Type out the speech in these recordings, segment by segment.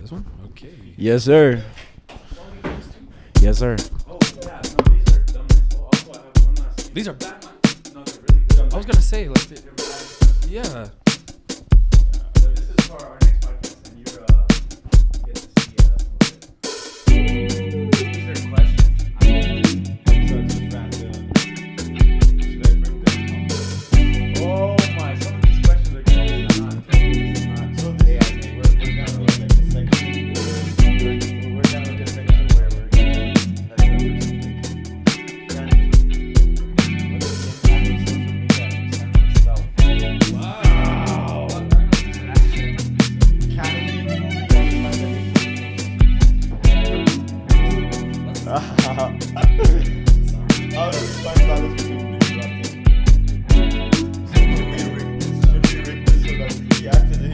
This one? Okay. Yes, sir. Yes, sir. Oh, yeah. No, these are dumb. Oh, also, I have one last thing. These are bad, man. No, they're really good. I was gonna say, like, yeah. But this is for our next podcast, and you're get to see some of it. These are questions. Oh my! Some of these questions are good. This is not so AI made. We're gonna look at the section. We're gonna look at a section where we're gonna how do we find balance between these two things? Should we rig this so that we react to the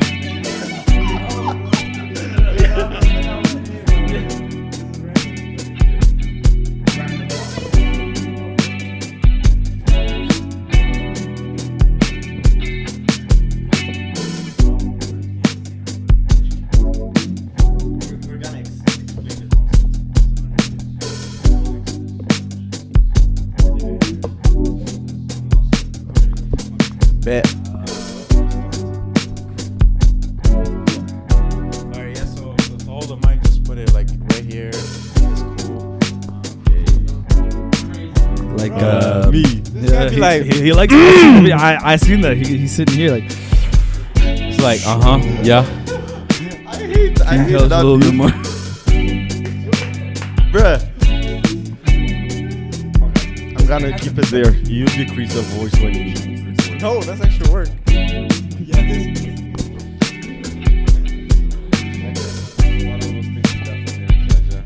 We're gonna explain the concept. Bet. Alright, yeah, so to hold the mic, just put it like right here. It's cool. Like, Me. yeah, Be like, he likes. I seen that. He's sitting here like. It's like, yeah. I hate Can you tell us that a little bit more? Bruh. I'm gonna keep it there. You decrease the voice when you record. No, that's actually work. Yeah, this is one of those things you got from Eric Raja.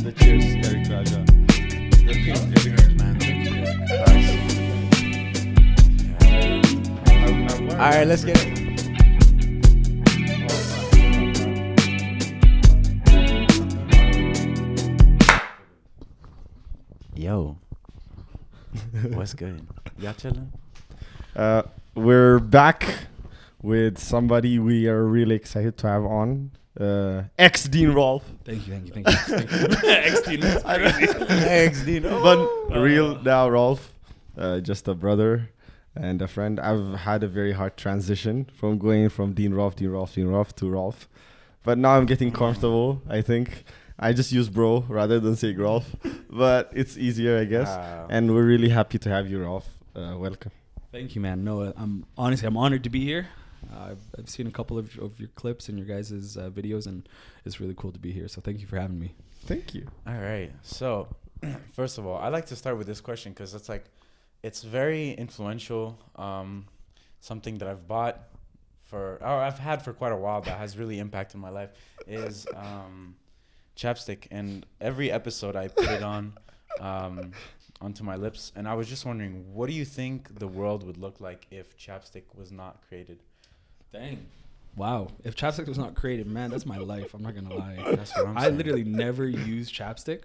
The cheers, Eric Raja. The pink Eric man. Nice. Alright, let's get it. Yo, what's good? Y'all chilling? We're back with somebody we are really excited to have on. Ex-Dean Rolf. Thank you. Ex-Dean. Ex-Dean. But real now Rolf. Just a brother and a friend. I've had a very hard transition from going from Dean Rolf to Rolf. But now I'm getting comfortable, I think. I just use bro rather than say Rolf. But it's easier, I guess. And we're really happy to have you, Rolf. Welcome. Thank you, man. No, I'm honored to be here. I've seen a couple of your clips and your guys' videos, and it's really cool to be here. So thank you for having me. Thank you. All right. So, first of all, I like to start with this question because it's very influential. Something that I've bought I've had for quite a while that has really impacted my life is chapstick. And every episode I put it on onto my lips. And I was just wondering, what do you think the world would look like if chapstick was not created? Dang. Wow. If chapstick was not created, man, that's my life. I'm not going to lie. That's what I'm I saying. literally never use chapstick.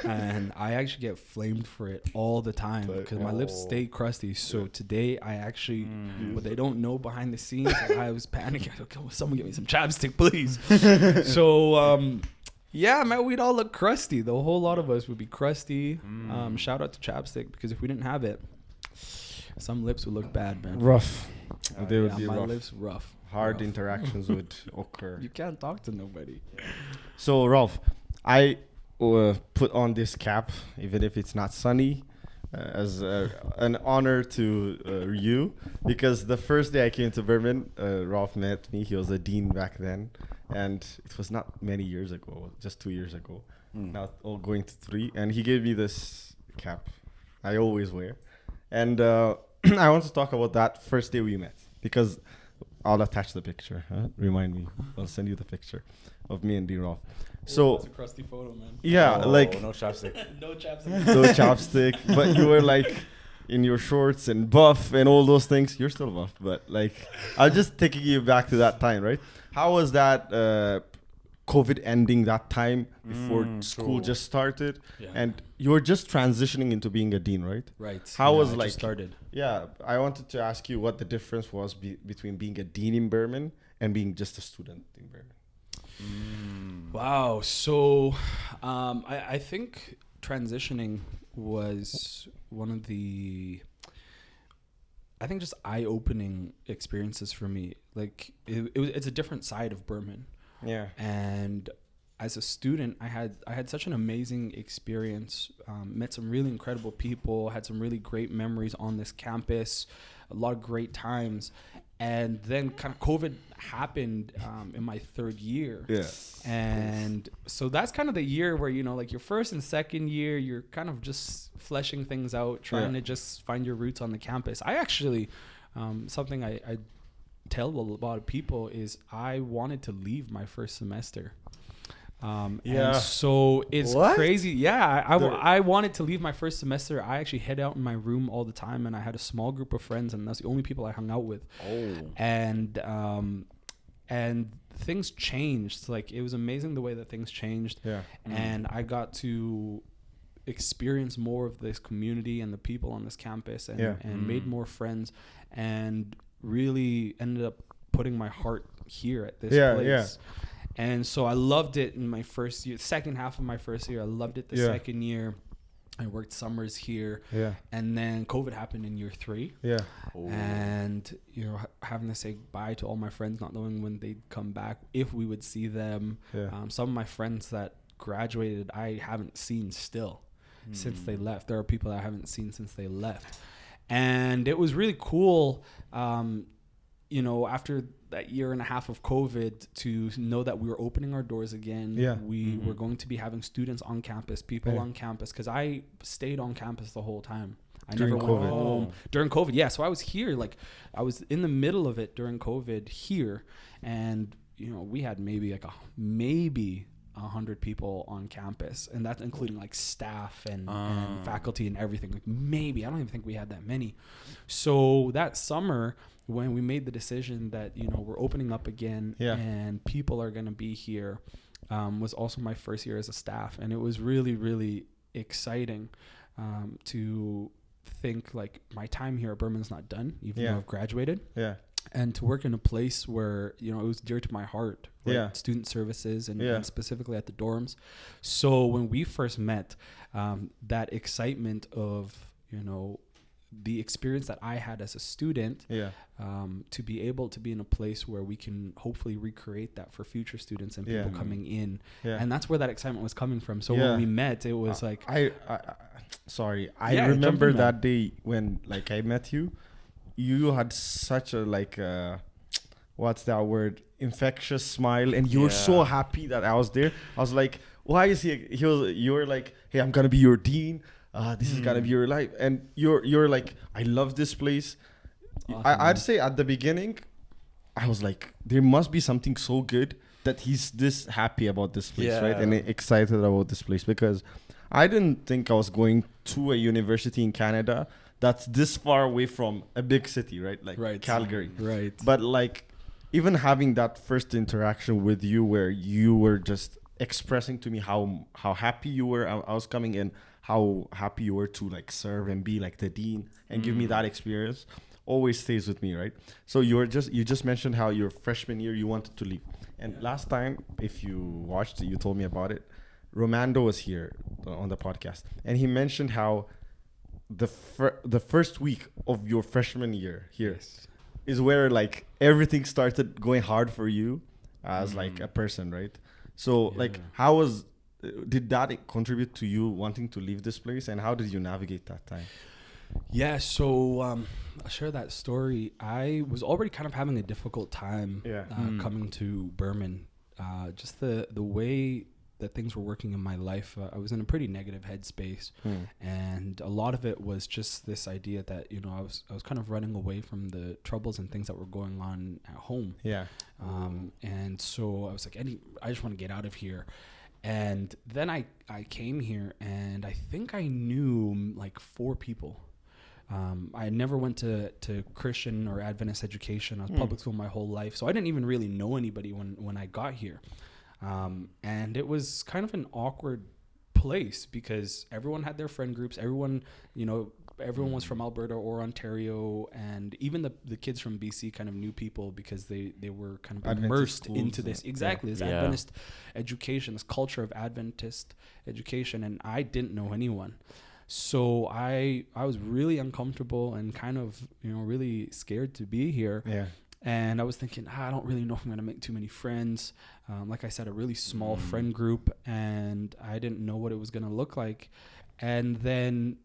And I actually get flamed for it all the time because my lips stay crusty. So today I actually, what they don't know behind the scenes, I was panicking. I was like, someone get me some chapstick, please. So, yeah, man, we'd all look crusty. The whole lot of us would be crusty. Shout out to chapstick because if we didn't have it, some lips would look bad, man. Rough. They would Yeah, be my rough. lips rough. Hard Rough. interactions would occur. You can't talk to nobody. So, Rolf, I put on this cap, even if it's not sunny, as an honor to you, because the first day I came to Berman, Rolf met me. He was a dean back then, and it was not many years ago, just 2 years ago. Now all going to 3, and he gave me this cap I always wear. And I want to talk about that first day we met, because I'll attach the picture. Remind me. I'll send you the picture of me and Dean Rolf. So That's a crusty photo, man. yeah, like no chapstick. No chapstick. no chopstick, but you were like in your shorts and buff and all those things. You're still buff, but like I'm just taking you back to that time, right? How was that COVID ending that time before school just started? Yeah. And you were just transitioning into being a dean, right? Right. How Yeah, was I like just started? Yeah, I wanted to ask you what the difference was between being a dean in Berman and being just a student in Berman. Wow. So, I think transitioning was one of the, I think, just eye-opening experiences for me. Like it's a different side of Berman. Yeah. And as a student, I had such an amazing experience. Met some really incredible people. Had some really great memories on this campus. A lot of great times. And then kind of COVID happened in my third year. Yeah. And so that's kind of the year where, you know, like your first and second year, you're kind of just fleshing things out, trying to just find your roots on the campus. I actually, something I tell a lot of people is I wanted to leave my first semester. And so it's crazy. Yeah, I wanted to leave my first semester. I actually head out in my room all the time, and I had a small group of friends, and that's the only people I hung out with. And things changed. Like, it was amazing the way that things changed. Yeah. And I got to experience more of this community and the people on this campus, and made more friends, and really ended up putting my heart here at this place. Yeah. And so I loved it in my first year, second half of my first year. I loved it the second year. I worked summers here. Yeah. And then COVID happened in year 3. Yeah. Oh. And, you know, having to say bye to all my friends, not knowing when they'd come back, if we would see them. Yeah. Some of my friends that graduated, I haven't seen still since they left. There are people that I haven't seen since they left. And it was really cool, you know, after that year and a half of COVID, to know that we were opening our doors again. Yeah. We were going to be having students on campus, people on campus, because I stayed on campus the whole time. I never went home during COVID. Yeah, so I was here, like I was in the middle of it during COVID here, and you know, we had maybe 100 people on campus, and that's including like staff and faculty and everything. Like maybe, I don't even think we had that many. So that summer, when we made the decision that, you know, we're opening up again and people are going to be here, was also my first year as a staff. And it was really, really exciting to think like my time here at Berman's not done, even though I've graduated. Yeah. And to work in a place where, you know, it was dear to my heart, right? Yeah. Student services and specifically at the dorms. So when we first met, that excitement of, you know, the experience that I had as a student, to be able to be in a place where we can hopefully recreate that for future students and people coming in. Yeah. And that's where that excitement was coming from. So when we met, it was like... I remember that day when like I met you. You had such a like what's that word, infectious smile, and you were so happy that I was there. I was like, why is he was, you were like, hey, I'm gonna be your dean, this is gonna be your life, and you're like, I love this place. Awesome, I'd say at the beginning I was like, there must be something so good that he's this happy about this place, right, and excited about this place, because I didn't think I was going to a university in Canada that's this far away from a big city, right? Like Calgary. Right. But like, even having that first interaction with you where you were just expressing to me how happy you were, I was coming in, how happy you were to like serve and be like the dean and give me that experience, always stays with me, right? So you just mentioned how your freshman year you wanted to leave. And last time, if you watched it, you told me about it. Romando was here on the podcast, and he mentioned how the first week of your freshman year here is where like everything started going hard for you as like a person, right? So like, did that contribute to you wanting to leave this place, and how did you navigate that time? Yeah, so I'll share that story. I was already kind of having a difficult time coming to Berman. Just the way that things were working in my life, I was in a pretty negative headspace, and a lot of it was just this idea that, you know, I was kind of running away from the troubles and things that were going on at home. Yeah. And so I was like, I just want to get out of here. And then I came here, and I think I knew like 4 people. I never went to Christian or Adventist education. I was public school my whole life, so I didn't even really know anybody when I got here. And it was kind of an awkward place because everyone had their friend groups. Everyone, you know, everyone was from Alberta or Ontario, and even the kids from BC kind of knew people because they were kind of Adventist immersed schools, into this. Exactly. This Yeah. Adventist education, this culture of Adventist education. And I didn't know anyone. So I was really uncomfortable and kind of, really scared to be here. Yeah. And I was thinking, I don't really know if I'm going to make too many friends. Like I said, a really small friend group, and I didn't know what it was going to look like. And then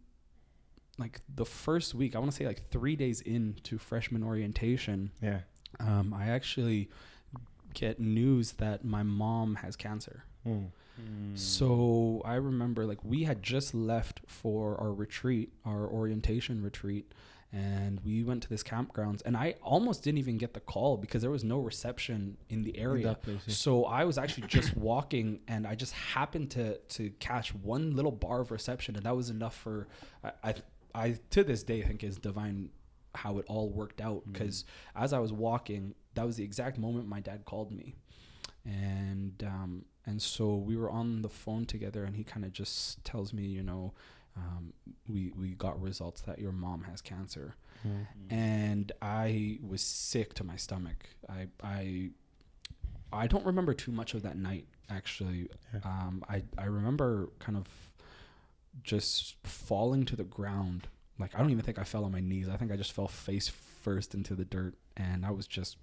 like the first week, I want to say like 3 days into freshman orientation, Yeah. I actually get news that my mom has cancer. So I remember like we had just left for our retreat, our orientation retreat, and we went to this campgrounds, and I almost didn't even get the call because there was no reception in the area. Place, yeah. So I was actually just walking, and I just happened to catch one little bar of reception, and that was enough for I to this day think is divine how it all worked out, because as I was walking, that was the exact moment my dad called me. And so we were on the phone together, and he kind of just tells me, we got results that your mom has cancer. And I was sick to my stomach. I don't remember too much of that night, actually. I remember kind of just falling to the ground. Like, I don't even think I fell on my knees. I think I just fell face first into the dirt, and I was just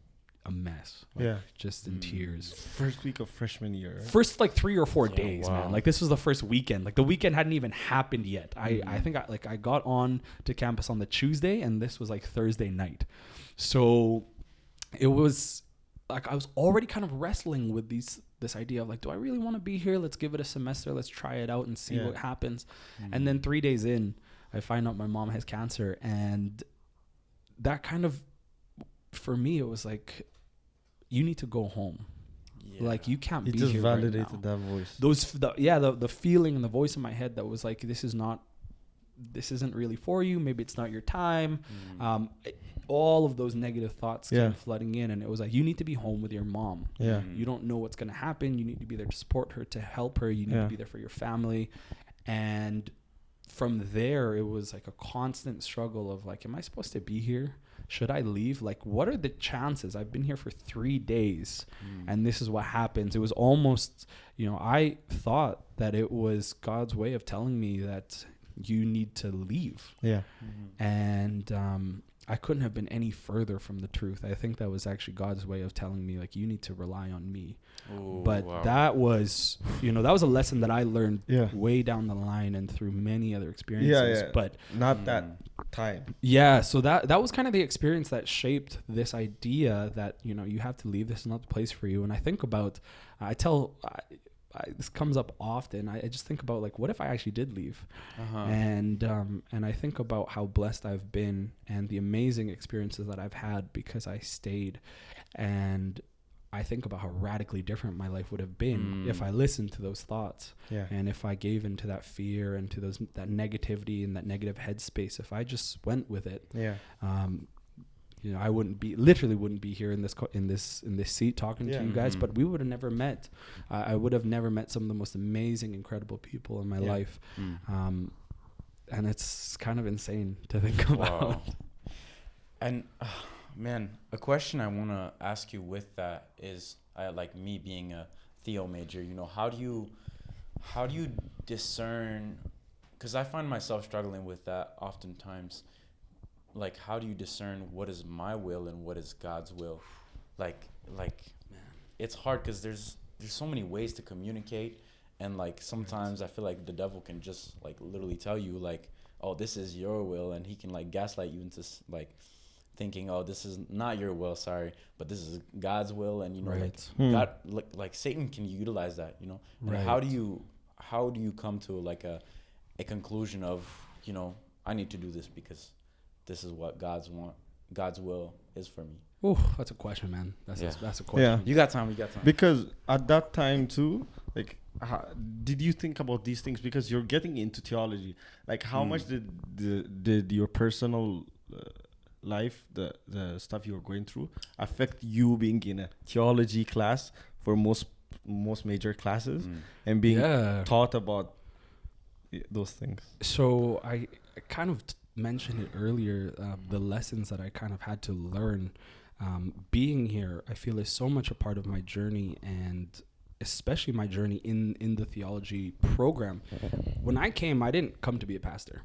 a mess. Like, just in tears. First week of freshman year, right? First like 3 or 4 days, wow. man. Like, this was the first weekend. Like, the weekend hadn't even happened yet. I think I got on to campus on the Tuesday, and this was like Thursday night. So it was like I was already kind of wrestling with this idea of like, do I really want to be here? Let's give it a semester. Let's try it out and see what happens. And then 3 days in, I find out my mom has cancer, and that kind of, for me, it was like, you need to go home. Like, you can't be here right now. It just validated that voice. The feeling and the voice in my head that was like, this isn't really for you. Maybe it's not your time. All of those negative thoughts came flooding in, and it was like, you need to be home with your mom. You don't know what's going to happen. You need to be there to support her, to help her. You need to be there for your family. And from there, it was like a constant struggle of like, am I supposed to be here? Should I leave? Like, what are the chances? I've been here for 3 days, and this is what happens. It was almost, I thought that it was God's way of telling me that you need to leave. And I couldn't have been any further from the truth. I think that was actually God's way of telling me, like, you need to rely on me. But that was, that was a lesson that I learned way down the line and through many other experiences. But not that time. So that was kind of the experience that shaped this idea that, you have to leave. This is not the place for you. And I think about, this comes up often. I just think about, like, what if I actually did leave? And I think about how blessed I've been and the amazing experiences that I've had because I stayed. And I think about how radically different my life would have been if I listened to those thoughts. And if I gave into that fear and to that negativity and that negative headspace, if I just went with it. I wouldn't be here in this seat talking to you guys, but we would have never met. I would have never met some of the most amazing, incredible people in my life. And it's kind of insane to think about. And man, a question I want to ask you with that is, like me being a Theo major, how do you discern? Because I find myself struggling with that oftentimes. Like, how do you discern what is my will and what is God's will? Like, man, it's hard because there's so many ways to communicate, and like sometimes I feel like the devil can just like literally tell you like, oh, this is your will, and he can like gaslight you into like thinking, oh, this is not your will, sorry, but this is God's will, and like God, like Satan can utilize that, And how do you come to like a conclusion of I need to do this because this is what God's will is for me? Oh, that's a question, man. That's a question. You got time. Because at that time too, like, did you think about these things? Because you're getting into theology. Like, how much did your personal life, the stuff you were going through, affect you being in a theology class for most major classes and being taught about those things? So I kind of mentioned it earlier, the lessons that I kind of had to learn being here, I feel is so much a part of my journey, and especially my journey in the theology program. When I came, I didn't come to be a pastor.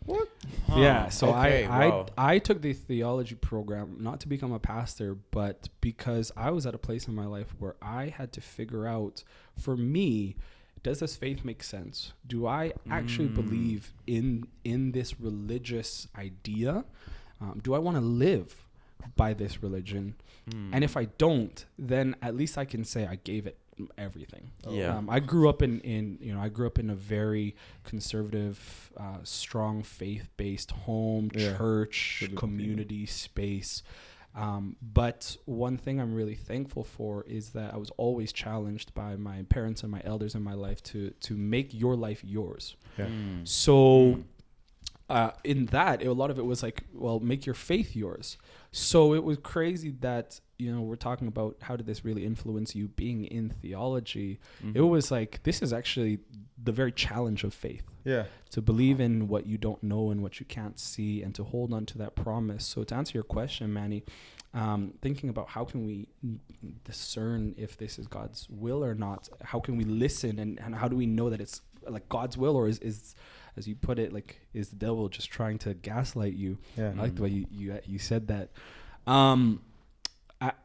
What? Huh. Yeah, so Okay, wow. I took the theology program not to become a pastor, but because I was at a place in my life where I had to figure out, for me, does this faith make sense? Do I actually believe in this religious idea? Do I want to live by this religion? And if I don't, then at least I can say I gave it everything. Yeah. I grew up in I grew up in a very conservative, strong faith-based home, church, community space. But one thing I'm really thankful for is that I was always challenged by my parents and my elders in my life to make your life yours. Yeah. So in that, a lot of it was like, well, make your faith yours. So it was crazy that, we're talking about how did this really influence you being in theology. It was like, this is actually the very challenge of faith. Yeah. To believe in what you don't know and what you can't see, and to hold on to that promise. So to answer your question, Manny, thinking about how can we discern if this is God's will or not? How can we listen, and how do we know that it's like God's will, or is as you put it, like, is the devil just trying to gaslight you? Yeah. I like the way you said that.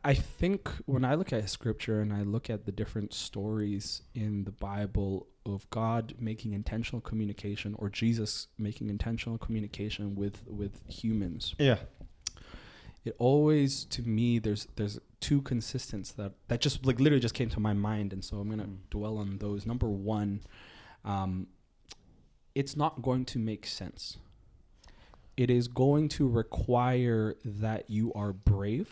I think when I look at scripture and I look at the different stories in the Bible of God making intentional communication, or Jesus making intentional communication with humans, Yeah. it always, to me, there's two consistents that just like literally just came to my mind, and so I'm gonna dwell on those. Number one, it's not going to make sense. It is going to require that you are brave.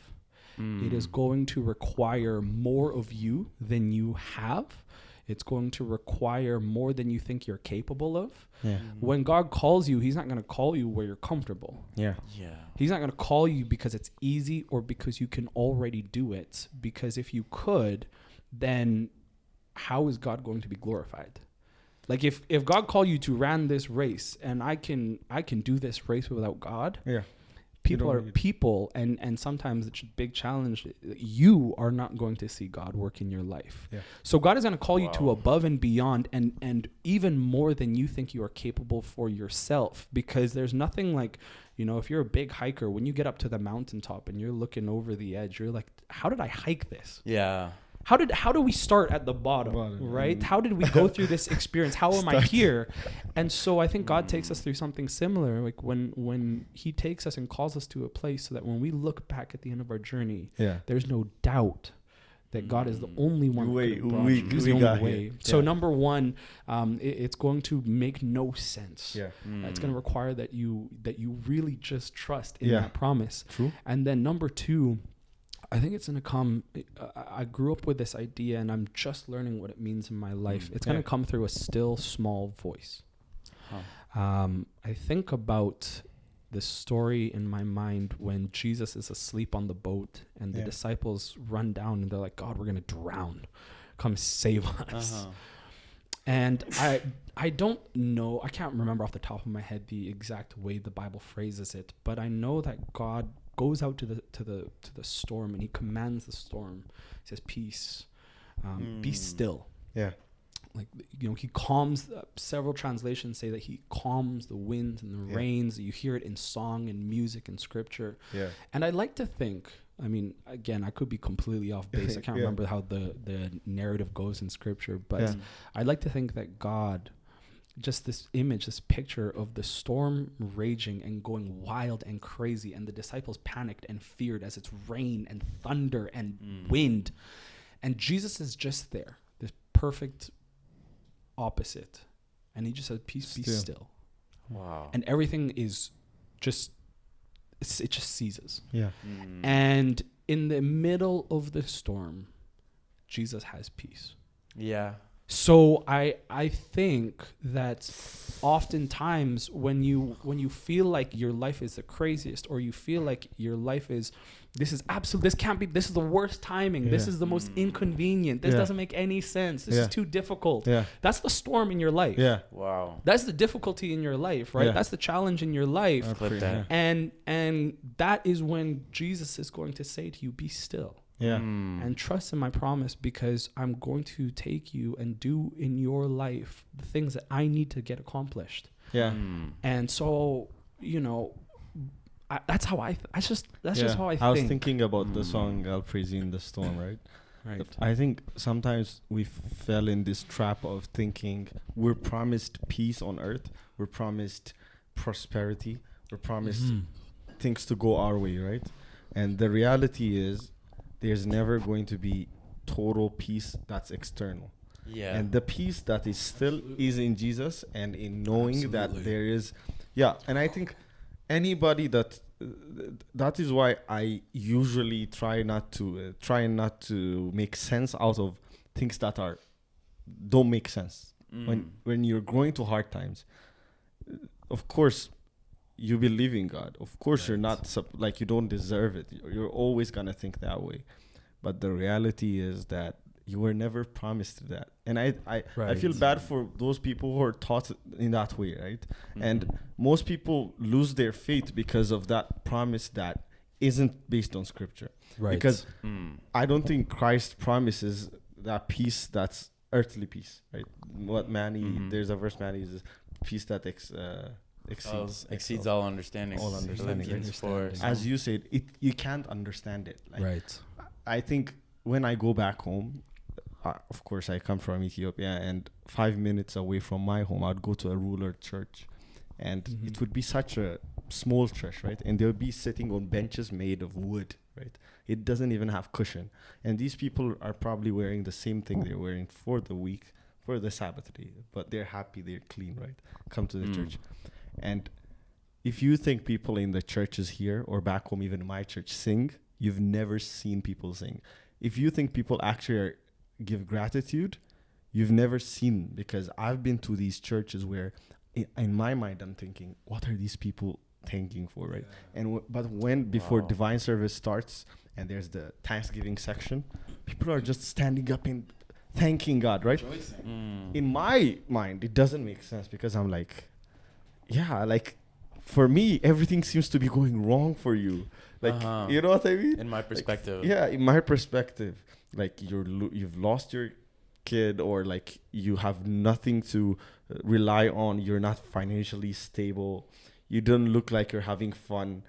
It is going to require more of you than you have. It's going to require more than you think you're capable of. Yeah. When God calls you, he's not going to call you where you're comfortable. Yeah. Yeah. He's not going to call you because it's easy or because you can already do it. Because if you could, then how is God going to be glorified? Like if God called you to run this race, and I can do this race without God. Yeah. People are people, and sometimes it's a big challenge. You are not going to see God work in your life. Yeah. So God is going to call you to above and beyond, and even more than you think you are capable for yourself. Because there's nothing like, if you're a big hiker, when you get up to the mountaintop and you're looking over the edge, you're like, how did I hike this? Yeah. How do we start at the bottom, right? How did we go through this experience? How am I here? And so I think God takes us through something similar, like when he takes us and calls us to a place, so that when we look back at the end of our journey, there's no doubt that God is the only one who brought you. He's the only way. So number one, it's going to make no sense. Yeah. It's going to require that you really just trust in that promise. True. And then number two, I think it's going to come. I grew up with this idea, and I'm just learning what it means in my life. It's going to come through a still small voice. I think about the story in my mind when Jesus is asleep on the boat, and the disciples run down, and they're like, God, we're going to drown. Come save us. And I don't know. I can't remember off the top of my head the exact way the Bible phrases it, but I know that God goes out to the storm, and he commands the storm. He says, peace, be still. Yeah. Like, he calms. Several translations say that he calms the winds and the rains. You hear it in song and music and scripture. Yeah. And I like to think, I mean, again, I could be completely off base. I can't remember how the narrative goes in scripture, but I like to think that God, just this image, this picture of the storm raging and going wild and crazy, and the disciples panicked and feared as it's rain and thunder and wind. And Jesus is just there, this perfect opposite. And he just said, peace, be still. Wow. And everything is just, it just ceases. Yeah. And in the middle of the storm, Jesus has peace. Yeah. So I think that oftentimes when you feel like your life is the craziest, or you feel like your life is, this is the worst timing, this is the most inconvenient, this doesn't make any sense, this is too difficult, that's the storm in your life. Wow. That's the difficulty in your life, right? That's the challenge in your life. Clip that. And that is when Jesus is going to say to you, be still. And trust in my promise, because I'm going to take you and do in your life the things that I need to get accomplished. And so, that's how that's just how I think. I was thinking about the song "I'll Praise You in the Storm," right? Right. I think sometimes we fell in this trap of thinking we're promised peace on earth, we're promised prosperity, we're promised things to go our way, right? And the reality is, there's never going to be total peace that's external. And the peace that is still is in Jesus, and in knowing that there is, and I think anybody that is why I usually try not to make sense out of things that don't make sense. When you're going to hard times, of course you believe in God. Of course, you're not like you don't deserve it. You're always gonna think that way, but the reality is that you were never promised that. And I feel bad for those people who are taught in that way, right? And most people lose their faith because of that promise that isn't based on scripture. Right. Because I don't think Christ promises that peace that's earthly peace, right? What Manny, there's a verse, Manny, is peace that exceeds all understanding. All understanding. Right? As you said, you can't understand it. Like, right. I think when I go back home, of course I come from Ethiopia, and 5 minutes away from my home, I'd go to a rural church, and it would be such a small church, right? And they would be sitting on benches made of wood, right? It doesn't even have cushion. And these people are probably wearing the same thing they're wearing for the week, for the Sabbath day, but they're happy, they're clean, right? Come to the church. And if you think people in the churches here or back home, even in my church, sing, you've never seen people sing. If you think people actually give gratitude, you've never seen, because I've been to these churches where in my mind I'm thinking, what are these people thanking for, right? And but when before divine service starts and there's the Thanksgiving section, people are just standing up and thanking God, right? In my mind it doesn't make sense, because I'm like, like for me everything seems to be going wrong for you, like you know what I mean? In my perspective. In my perspective, like you've lost your kid, or like you have nothing to rely on, you're not financially stable, you don't look like you're having fun,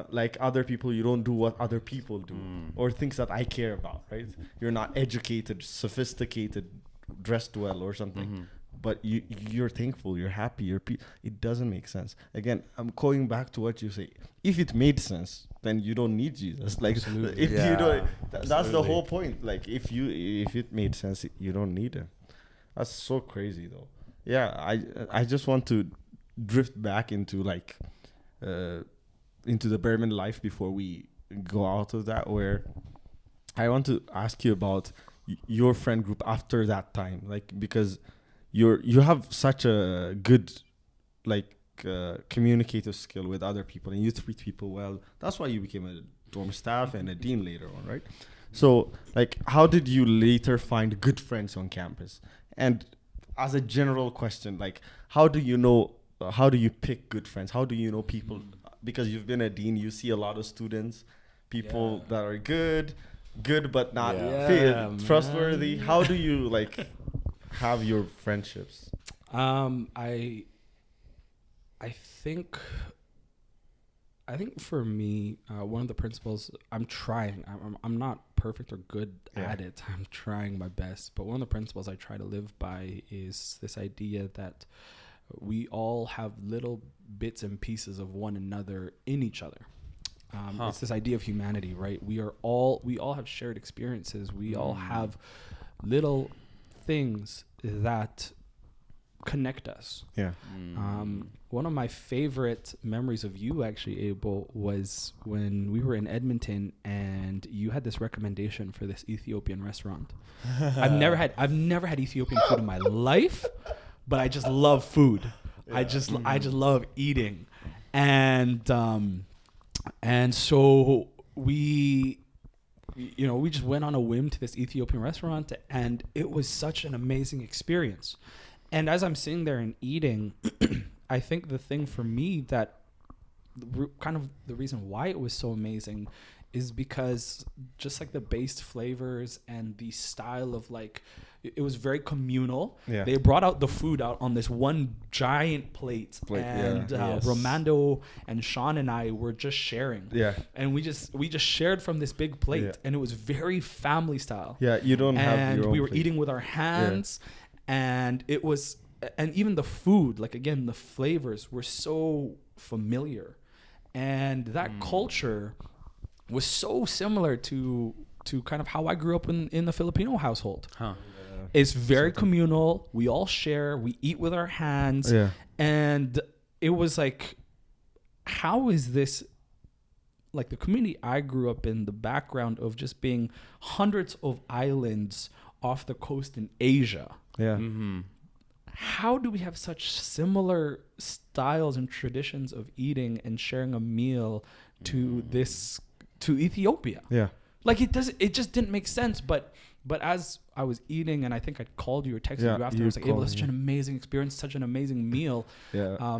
like other people, you don't do what other people do, or things that I care about, right? You're not educated, sophisticated, dressed well or something, but you're thankful, you're happy, it doesn't make sense. Again, I'm going back to what you say. If it made sense, then you don't need Jesus. Like, if you don't, that's the whole point. Like, if it made sense, you don't need him. That's so crazy, though. I just want to drift back into like into the Berman life before we go out of that, where I want to ask you about your friend group after that time, like, because you have such a good like communicative skill with other people, and you treat people well. That's why you became a dorm staff and a dean later on, right? So like, how did you later find good friends on campus? And as a general question, like, how do you pick good friends? How do you know people? Because you've been a dean, you see a lot of students, people that are good but not trustworthy. How do you like have your friendships? I think for me, one of the principles I'm not perfect or good at it. I'm trying my best, but one of the principles I try to live by is this idea that we all have little bits and pieces of one another in each other. It's this idea of humanity, right? We all have shared experiences. We all have little things that connect us. Yeah. One of my favorite memories of you, actually, Abel, was when we were in Edmonton and you had this recommendation for this Ethiopian restaurant. I've never had Ethiopian food in my life, but I just love food. Yeah. I just love eating, and so we just went on a whim to this Ethiopian restaurant, and it was such an amazing experience. And as I'm sitting there and eating, I think the thing for me that kind of the reason why it was so amazing is because just like the base flavors and the style of like, it was very communal. Yeah. They brought out the food out on this one giant plate and Romando and Sean and I were just sharing. Yeah. And we just shared from this big plate, and it was very family style. Yeah, you don't have your own we were plate. Eating with our hands. Yeah. And it was, and even the food, like again, the flavors were so familiar, and that culture was so similar to kind of how I grew up in the Filipino household. Huh. It's very communal. We all share. We eat with our hands. Yeah. And it was like, how is this, like the community I grew up in, the background of just being hundreds of islands off the coast in Asia. Yeah. Mm-hmm. How do we have such similar styles and traditions of eating and sharing a meal to Ethiopia? Yeah. Like it just didn't make sense. But as I was eating, and I think I called you or texted you after, I was like, "Hey, it was such an amazing experience, such an amazing meal." Yeah.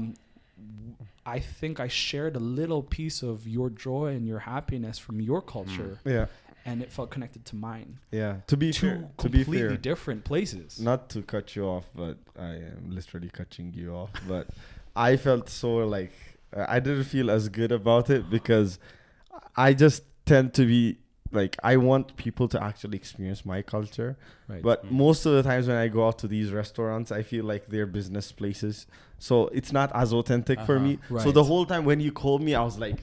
I think I shared a little piece of your joy and your happiness from your culture. Yeah. And it felt connected to mine. Yeah. To be completely different places. Not to cut you off, but I am literally cutting you off. But I felt so like I didn't feel as good about it because I just tend to be like, I want people to actually experience my culture. Right. But most of the times when I go out to these restaurants, I feel like they're business places. So it's not as authentic for me. Right. So the whole time when you called me, I was like,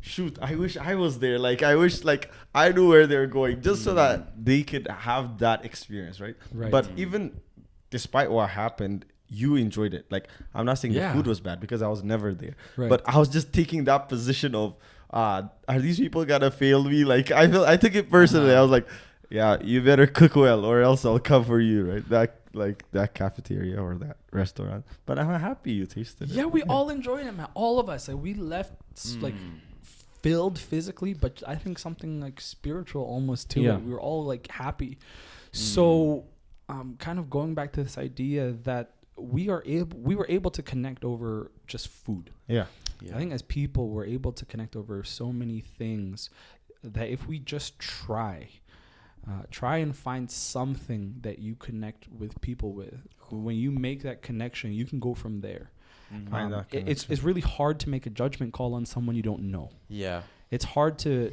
shoot, I wish I was there. Like, I wish like I knew where they're going just so that they could have that experience. Right. But even despite what happened, you enjoyed it. Like, I'm not saying the food was bad because I was never there. Right. But I was just taking that position of, are these people gonna fail me? Like, I took it personally. I was like, yeah, you better cook well or else I'll come for you, right? That cafeteria or that restaurant. But I'm happy you tasted it. Yeah, we all enjoyed it, man. All of us. Like, we left like filled physically, but I think something like spiritual almost too. Yeah. We were all like happy. So kind of going back to this idea that we were able to connect over just food. Yeah. I think as people, we're able to connect over so many things that if we just try and find something that you connect with people with, when you make that connection, you can go from there. It's really hard to make a judgment call on someone you don't know. Yeah. It's hard to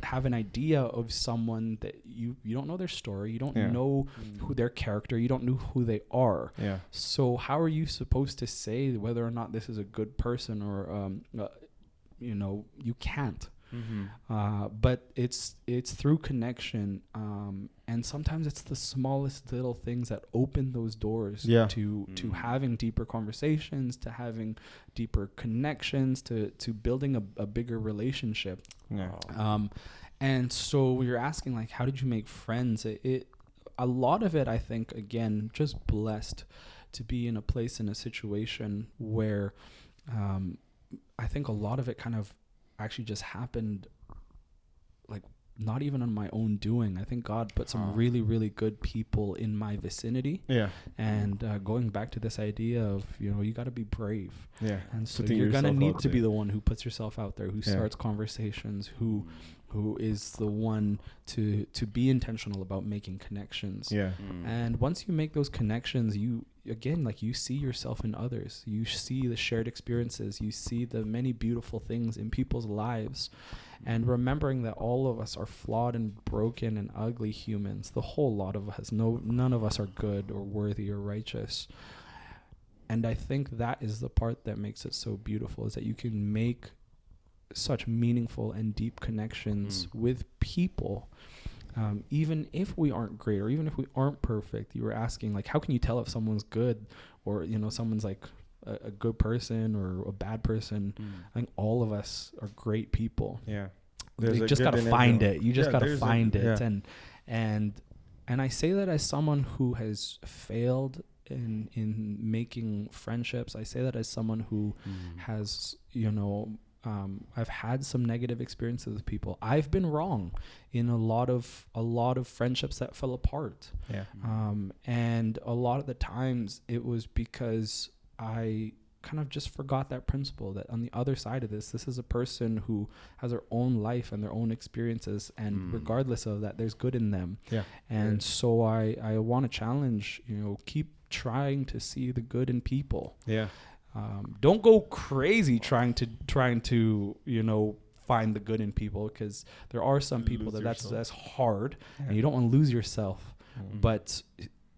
have an idea of someone that you don't know their story. You don't know who their character. You don't know who they are. Yeah. So how are you supposed to say whether or not this is a good person or, you can't. Mm-hmm. But it's through connection. And sometimes it's the smallest little things that open those doors to having deeper conversations, to having deeper connections, to building a bigger relationship. Yeah. And so you're asking, like, how did you make friends? A lot of it, I think, again, just blessed to be in a place, in a situation where I think a lot of it kind of actually just happened, like, not even on my own doing. I think God put some really, really good people in my vicinity. Yeah. And going back to this idea of, you got to be brave. Yeah. And so you're going to need to be the one who puts yourself out there, who starts conversations, who is the one to be intentional about making connections. Yeah. And once you make those connections, you see yourself in others. You see the shared experiences. You see the many beautiful things in people's lives. And remembering that all of us are flawed and broken and ugly humans. The whole lot of us. None of us are good or worthy or righteous. And I think that is the part that makes it so beautiful, is that you can make such meaningful and deep connections with people even if we aren't great or even if we aren't perfect, you were asking, like, how can you tell if someone's good or, you know, someone's like a good person or a bad person? I think all of us are great people. Yeah. You just got to find it. You just got to find it. And I say that as someone who has failed in making friendships. I say that as someone who has, you know, I've had some negative experiences with people. I've been wrong in a lot of friendships that fell apart. Yeah. And a lot of the times it was because I kind of just forgot that principle, that on the other side of this is a person who has their own life and their own experiences, and regardless of that, there's good in them. Yeah. And so I want to challenge, you know, keep trying to see the good in people. Yeah. Don't go crazy trying to, you know, find the good in people, because there are some people that's hard, and you don't want to lose yourself. But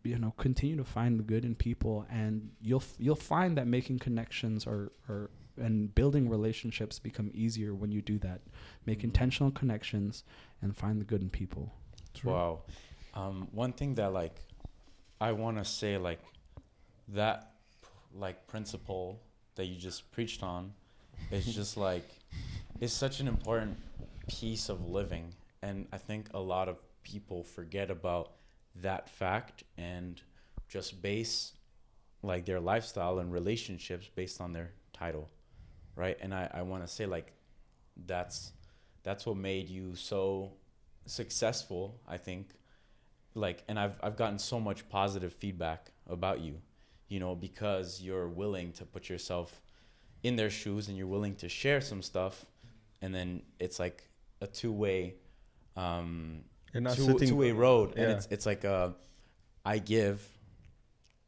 you know, continue to find the good in people, and you'll find that making connections and building relationships become easier when you do that. Make intentional connections and find the good in people. True. Wow. One thing that, like, I want to say, like, that like principle that you just preached on is just like, it's such an important piece of living, and I think a lot of people forget about that fact and just base like their lifestyle and relationships based on their title, right? And I want to say, like, that's what made you so successful, I think. Like, and I've gotten so much positive feedback about you, you know, because you're willing to put yourself in their shoes and you're willing to share some stuff, and then it's like a two-way two-way road. Yeah. And it's like I give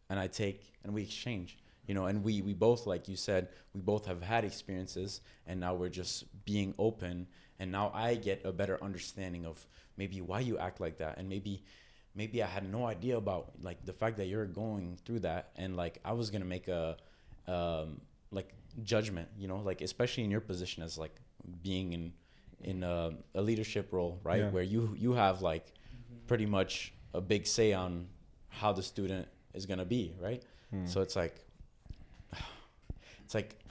and I take and we exchange, you know, and we both, like you said, we both have had experiences, and now we're just being open, and now I get a better understanding of maybe why you act like that, and maybe I had no idea about, like, the fact that you're going through that, and like I was gonna make a like judgment, you know, like especially in your position as like being in a leadership role, right? Yeah. Where you have like pretty much a big say on how the student is gonna be, right? So it's like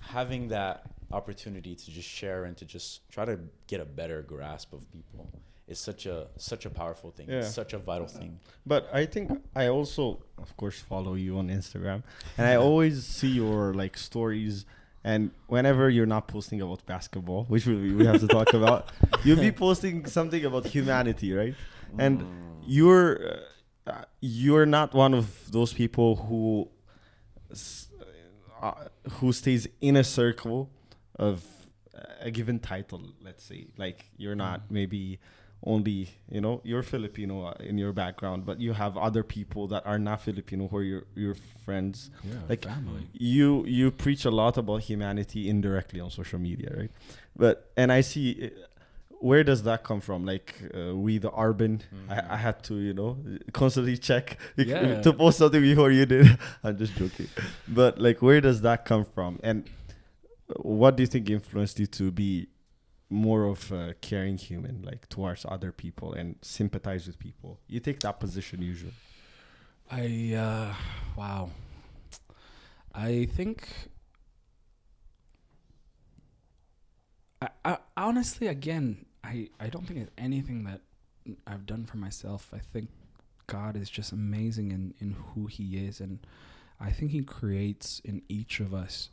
having that opportunity to just share and to just try to get a better grasp of people is such a powerful thing. Yeah. It's such a vital thing. But I think I also, of course, follow you on Instagram, and I always see your like stories. And whenever you're not posting about basketball, which we have to talk about, you'll be posting something about humanity, right? And you're not one of those people who stays in a circle of a given title, let's say. Like, you're not maybe only, you know, you're Filipino in your background, but you have other people that are not Filipino who are your friends. Yeah, like family. You preach a lot about humanity indirectly on social media, right? And I see, where does that come from? Like, we the urban, I had to, you know, constantly check to post something before you did. I'm just joking. But like, where does that come from? And what do you think influenced you to be more of a caring human, like towards other people and sympathize with people? You take that position usually. Wow. I think I honestly, again, I don't think it's anything that I've done for myself. I think God is just amazing in who he is, and I think he creates in each of us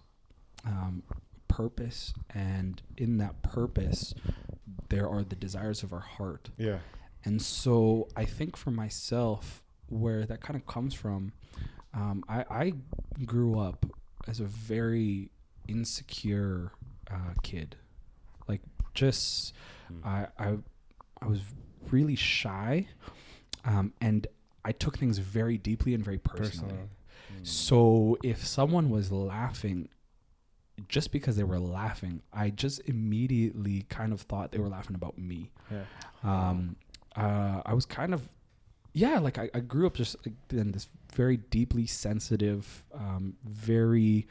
purpose, and in that purpose there are the desires of our heart. Yeah. And so I think for myself, where that kind of comes from, I grew up as a very insecure kid. Like, just I was really shy, and I took things very deeply and very personally. So if someone was laughing, just because they were laughing, I just immediately kind of thought they were laughing about me. Yeah. I was kind of, like I grew up just in this very deeply sensitive, very,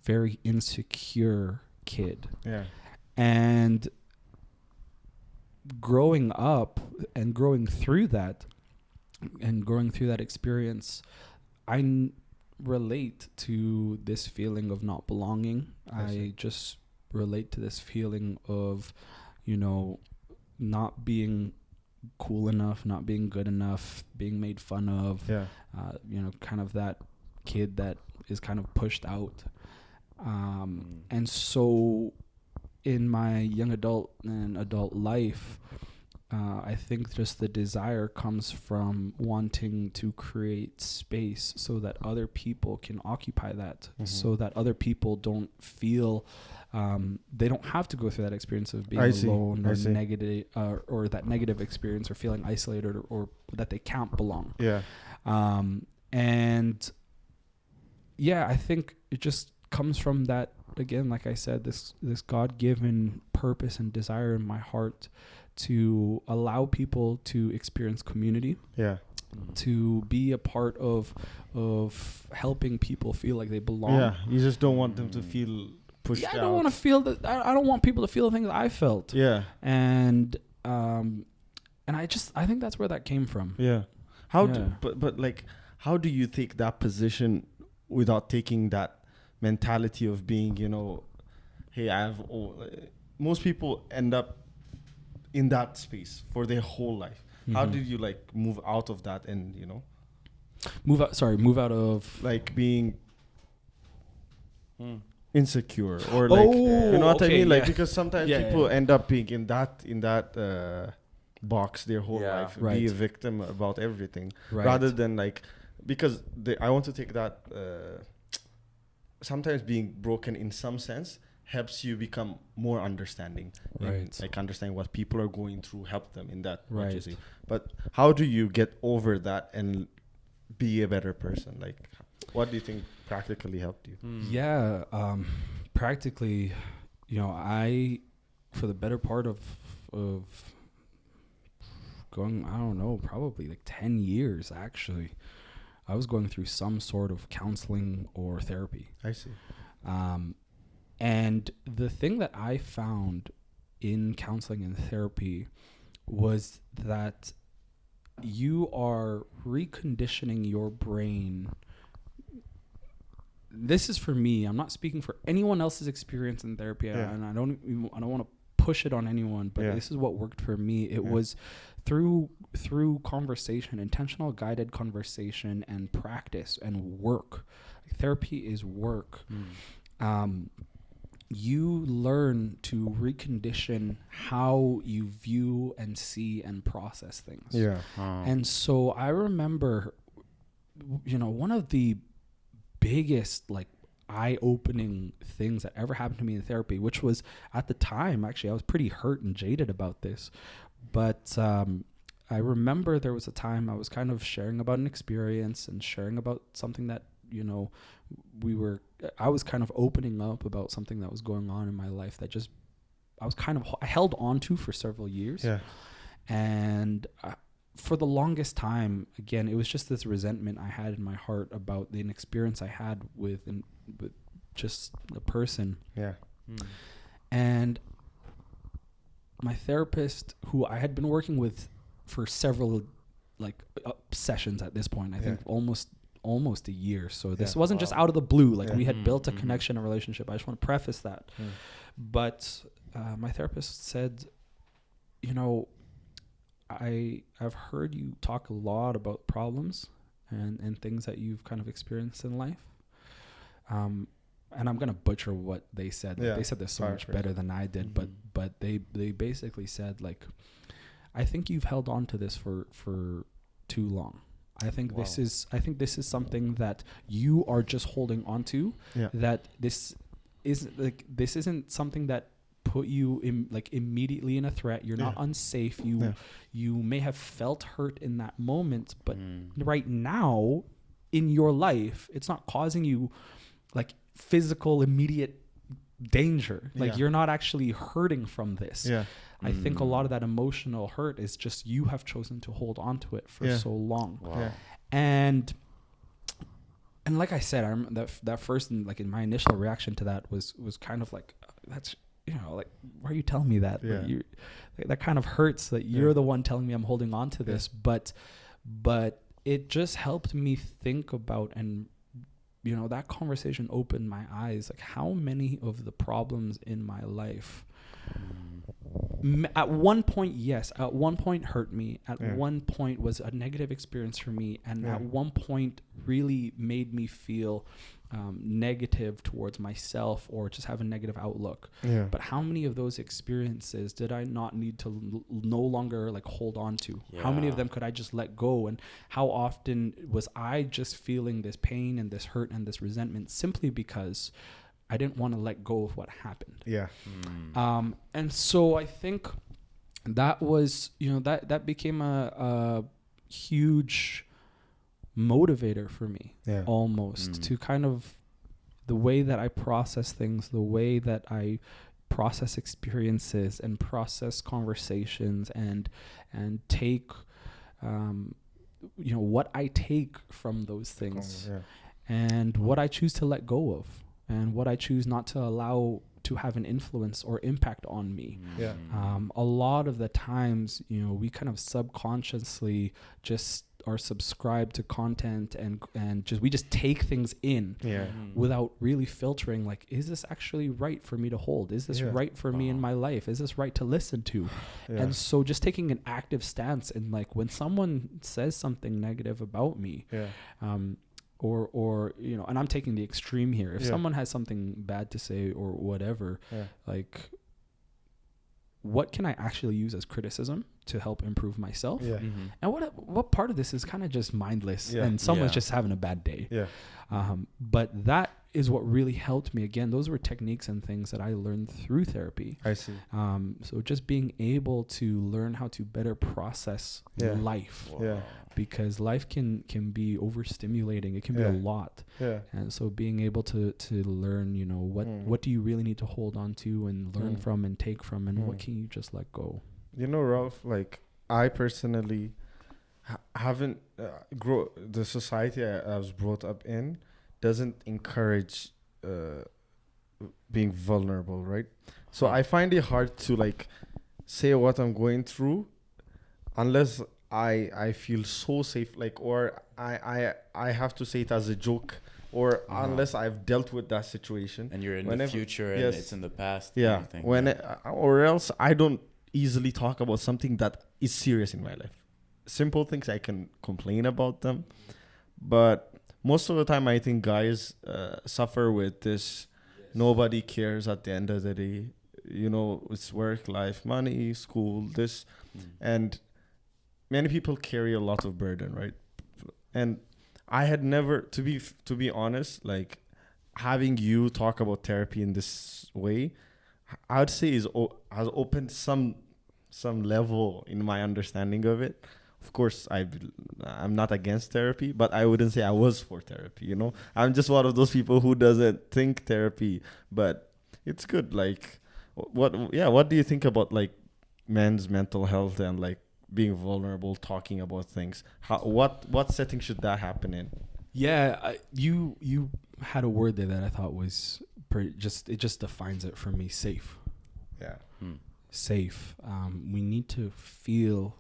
very insecure kid. Yeah. And growing up and growing through that experience, relate to this feeling of not belonging. I just relate to this feeling of, not being cool enough, not being good enough, being made fun of. Yeah. Kind of that kid that is kind of pushed out. And so in my young adult and adult life, I think just the desire comes from wanting to create space so that other people can occupy that, so that other people don't feel they don't have to go through that experience of being alone or negative, or that negative experience, or feeling isolated, or that they can't belong. Yeah. And yeah, I think it just comes from that, again, like I said, this God-given purpose and desire in my heart to allow people to experience community. Yeah. To be a part of helping people feel like they belong. Yeah. You just don't want them to feel pushed out. I don't want to feel that. I don't want people to feel the things I felt. Yeah. And I think that's where that came from. Yeah. But like, how do you take that position without taking that mentality of being, hey, most people end up in that space for their whole life. How did you move out of that and, move out of like being insecure or like, you know what I mean? Like, because sometimes people end up being in that box their whole life, be a victim about everything, rather than because I want to take that, sometimes being broken in some sense helps you become more understanding, right? And, understanding what people are going through, help them in that, right? But how do you get over that and be a better person? Like, what do you think practically helped you? Yeah, practically, I, for the better part of going, I don't know, probably 10 years actually, I was going through some sort of counseling or therapy. I see. And the thing that I found in counseling and therapy was that you are reconditioning your brain. This is for me. I'm not speaking for anyone else's experience in therapy, and I don't want to push it on anyone, but this is what worked for me. It was through conversation, intentional guided conversation, and practice and work. Therapy is work. You learn to recondition how you view and see and process things. Yeah. And so I remember, one of the biggest eye-opening things that ever happened to me in therapy, which was at the time, actually, I was pretty hurt and jaded about this. But I remember there was a time I was kind of sharing about an experience and sharing about something that, I was kind of opening up about something that was going on in my life that I held on to for several years. Yeah. And for the longest time, again, it was just this resentment I had in my heart about the inexperience I had with just the person. Yeah. And my therapist, who I had been working with for several sessions at this point, I think almost a year. So this wasn't just out of the blue. We had built a connection, a relationship. I just want to preface that. But my therapist said, I've heard you talk a lot about problems and things that you've kind of experienced in life. And I'm going to butcher what they said. They said this so much better than I did, but they basically said, I think you've held on to this for too long. I think this is something that you are just holding on to. Yeah. That this isn't something that put you in immediately in a threat. You're not unsafe. You may have felt hurt in that moment, but right now in your life, it's not causing you physical immediate danger. You're not actually hurting from this. Yeah. I think a lot of that emotional hurt is just you have chosen to hold on to it for so long. Wow. Yeah. And like I said, I remember that first, in my initial reaction to that was kind of like, why are you telling me that? Yeah. Like, that kind of hurts that you're the one telling me I'm holding on to this. But it just helped me think about, and that conversation opened my eyes. Like, how many of the problems in my life, at one point, yes, at one point hurt me. At one point was a negative experience for me. And at one point really made me feel negative towards myself, or just have a negative outlook. Yeah. But how many of those experiences did I not need to no longer like hold on to? Yeah. How many of them could I just let go? And how often was I just feeling this pain and this hurt and this resentment simply because I didn't want to let go of what happened? Yeah. And so I think that was, that became a huge motivator for me, almost, to kind of the way that I process things, the way that I process experiences and process conversations, and take what I take from those things, and what I choose to let go of, and what I choose not to allow to have an influence or impact on me. A lot of the times, we kind of subconsciously just are subscribed to content, and we just take things in without really filtering, like, is this actually right for me to hold? Is this right for me in my life? Is this right to listen to? And so just taking an active stance, and like, when someone says something negative about me, or and I'm taking the extreme here. If someone has something bad to say or whatever, like, what can I actually use as criticism to help improve myself? And what part of this is kind of just mindless, and someone's just having a bad day? But that is what really helped me. Again, those were techniques and things that I learned through therapy. I see. So just being able to learn how to better process life, because life can be overstimulating. It can be a lot. And so being able to learn, what do you really need to hold on to and learn from and take from, and what can you just let go? Ralph, like, I personally haven't the society I was brought up in doesn't encourage being vulnerable, right? So I find it hard to like say what I'm going through unless I feel so safe, like, or I have to say it as a joke, or unless I've dealt with that situation. And you're in the future and it's in the past. Yeah. Or else I don't easily talk about something that is serious in my life. Simple things, I can complain about them, but most of the time I think guys suffer with this. Nobody cares at the end of the day. It's work, life, money, school, this, and many people carry a lot of burden, right? And I had never, to be honest, like, having you talk about therapy in this way, I would say has opened some level in my understanding of it. Of course, I'm not against therapy, but I wouldn't say I was for therapy. I'm just one of those people who doesn't think therapy, but it's good. Like, what do you think about like men's mental health and like being vulnerable, talking about things? What setting should that happen in? Yeah, you had a word there that I thought was it just defines it for me. Safe. Yeah. Safe. We need to feel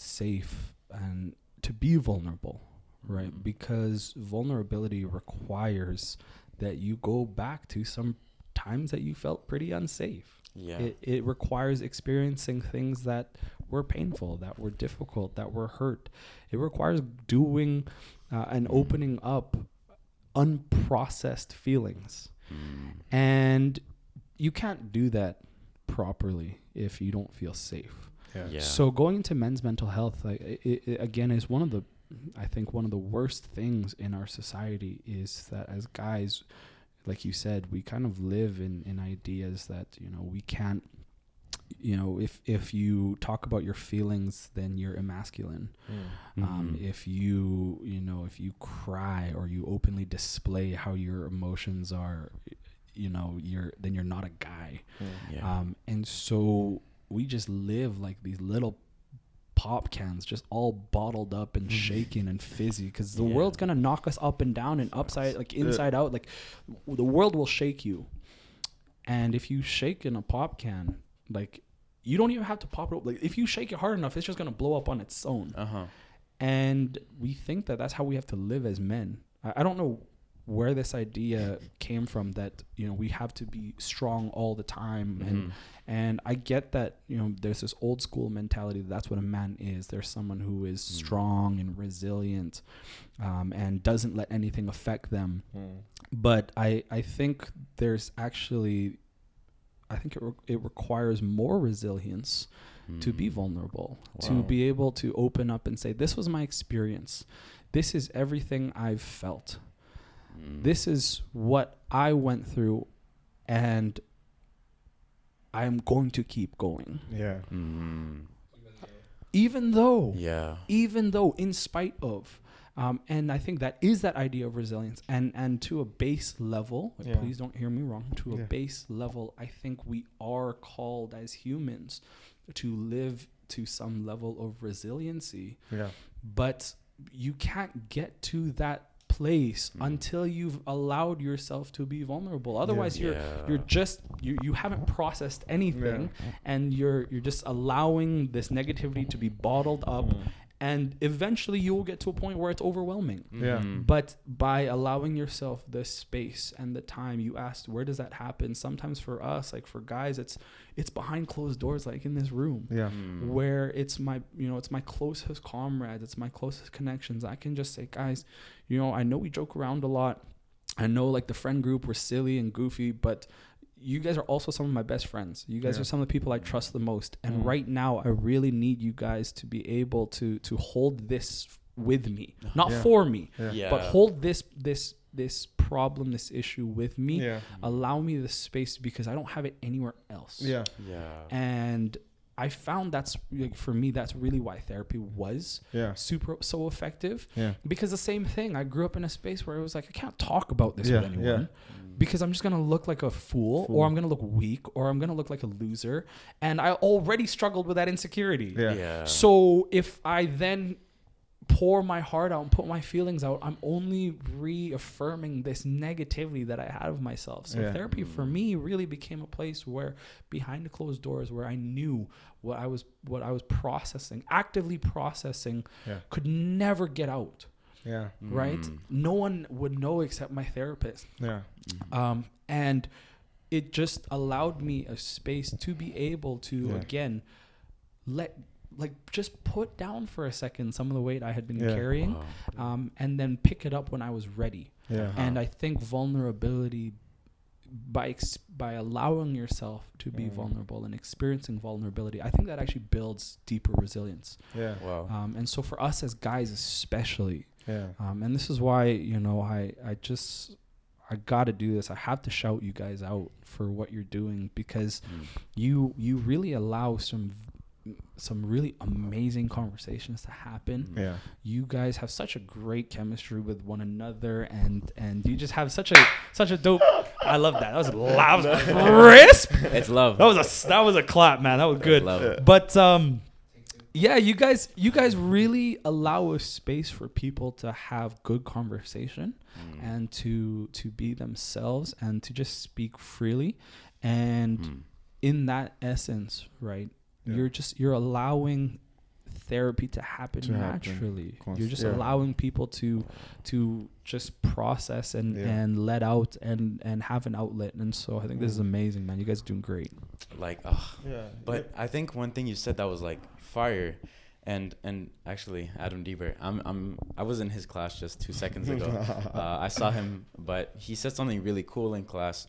safe and to be vulnerable, right? Because vulnerability requires that you go back to some times that you felt pretty unsafe. It requires experiencing things that were painful, that were difficult, that were hurt. It requires doing and opening up unprocessed feelings. And you can't do that properly if you don't feel safe. So going into men's mental health, it again, is one of the worst things in our society, is that as guys, like you said, we kind of live in ideas that, we can't, if you talk about your feelings, then you're emasculine. If you cry or you openly display how your emotions are, then you're not a guy. And so we just live like these little pop cans, just all bottled up and shaken and fizzy, because the world's gonna knock us up and down and upside, like inside out. Like, the world will shake you. And if you shake in a pop can, like, you don't even have to pop it up. Like, if you shake it hard enough, it's just going to blow up on its own. And we think that that's how we have to live as men. I don't know where this idea came from, that, you know, we have to be strong all the time. And I get that, you know, there's this old school mentality that's what a man is. There's someone who is strong and resilient, and doesn't let anything affect them. But I think there's actually, I think it requires more resilience to be vulnerable, to be able to open up and say, this was my experience. This is everything I've felt. This is what I went through, and I'm going to keep going. Yeah. Even though, in spite of, and I think that is that idea of resilience, and to a base level, please don't hear me wrong, to a base level, I think we are called as humans to live to some level of resiliency. But you can't get to that place until you've allowed yourself to be vulnerable. Otherwise, you haven't processed anything, and you're just allowing this negativity to be bottled up, and eventually you will get to a point where it's overwhelming. But by allowing yourself the space and the time, you asked, where does that happen? Sometimes for us, like for guys, it's behind closed doors, like in this room, where it's my closest comrades, it's my closest connections. I can just say, guys, you know, I know we joke around a lot. I know, like, the friend group, we're silly and goofy, but you guys are also some of my best friends. You guys are some of the people I trust the most. And right now, I really need you guys to be able to hold this with me, not for me, but hold this problem, this issue with me. Allow me the space, because I don't have it anywhere else. And I found that's, like, for me, that's really why therapy was so effective. Because the same thing, I grew up in a space where it was like, I can't talk about this with anyone, because I'm just going to look like a fool, or I'm going to look weak, or I'm going to look like a loser. And I already struggled with that insecurity. So if I then pour my heart out and put my feelings out, I'm only reaffirming this negativity that I had of myself. So therapy for me really became a place where, behind the closed doors, where I knew what I was processing, actively processing, could never get out. Right? No one would know except my therapist. And it just allowed me a space to be able to again just put down for a second some of the weight I had been carrying, and then pick it up when I was ready. And I think vulnerability, by allowing yourself to be vulnerable and experiencing vulnerability, I think that actually builds deeper resilience. And so for us as guys especially, and this is why, you know, I got to do this. I have to shout you guys out for what you're doing, because you really allow some really amazing conversations to happen. You guys have such a great chemistry with one another, and you just have such a dope. I love that. That was loud, crisp. It's love. That was a clap, man. That was good. But you guys really allow a space for people to have good conversation and to be themselves and to just speak freely. And in that essence, right? You're allowing therapy to happen naturally. You're just allowing people to just process and let out and have an outlet. And so I think this is amazing, man. You guys are doing great. But I think one thing you said that was like fire, and actually Adam Deber, I was in his class just 2 seconds ago. I saw him, but he said something really cool in class.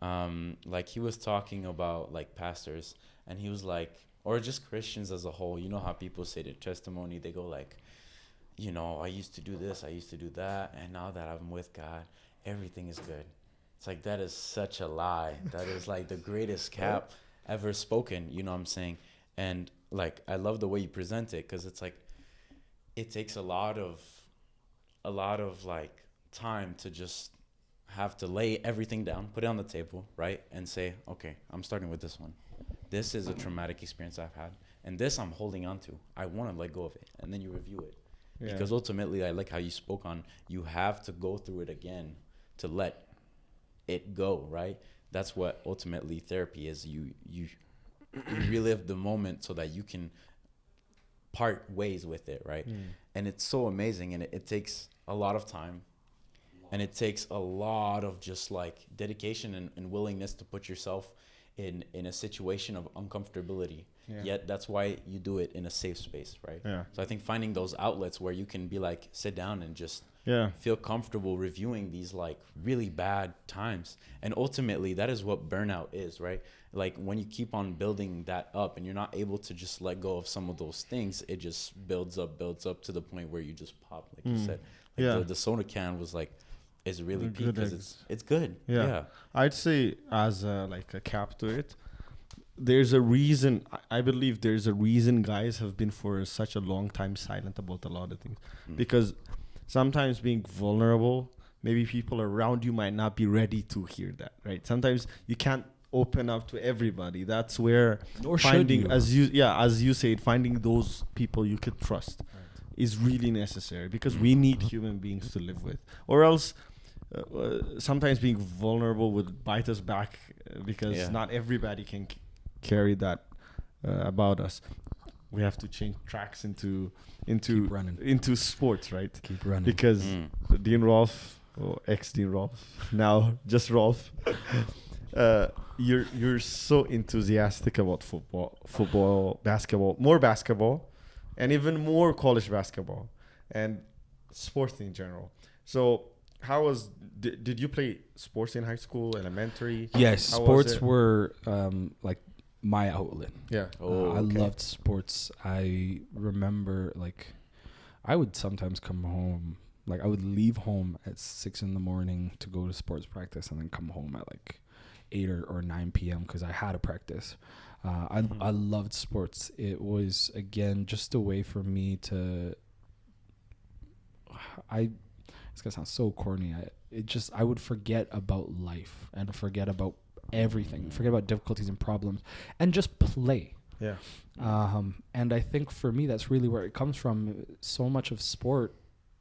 Like he was talking about like pastors, and he was like, or just Christians as a whole. You know how people say their testimony, they go like, you know, I used to do this, I used to do that, and now that I'm with God, everything is good. It's like, that is such a lie. That is like the greatest cap ever spoken, you know what I'm saying? And like, I love the way you present it, because it's like, it takes a lot of like time to just have to lay everything down, put it on the table, right? And say, okay, I'm starting with this one. This is a traumatic experience I've had, and this I'm holding on to. I want to let go of it, and then you review it. Because ultimately, I like how you spoke on, you have to go through it again to let it go, right? that's what ultimately therapy is. You relive the moment so that you can part ways with it, right? And it's so amazing, and it takes a lot of time, and it takes a lot of just like dedication and willingness to put yourself in a situation of uncomfortability. Yet that's why you do it in a safe space, right? So I think finding those outlets where you can be like, sit down and just feel comfortable reviewing these like really bad times. And ultimately that is what burnout is, right? Like when you keep on building that up and you're not able to just let go of some of those things, it just builds up to the point where you just pop, like you said. Like the soda can was like, is really peak because it's good. I'd say as like a cap to it, there's a reason. I believe there's a reason guys have been for such a long time silent about a lot of things, because sometimes being vulnerable, maybe people around you might not be ready to hear that, right? Sometimes you can't open up to everybody. That's where finding, as you said, finding those people you could trust is really necessary, because we need human beings to live with, or else sometimes being vulnerable would bite us back, because not everybody can carry that about us. We have to change tracks into sports, right? Keep running, because Dean Rolf, or ex-Dean Rolf, now just Rolf, you're so enthusiastic about football, basketball, and even more college basketball and sports in general. So how was did you play sports in high school, elementary? Yes, sports were like my outlet. I loved sports. I remember like I would sometimes come home, like I would leave home at 6 a.m. to go to sports practice, and then come home at like 8 or 9 p.m. because I had a practice. I loved sports. It was, again, just a way for me to, it's gonna sound so corny. I would forget about life and forget about everything, forget about difficulties and problems, and just play. And I think for me, that's really where it comes from. So much of sport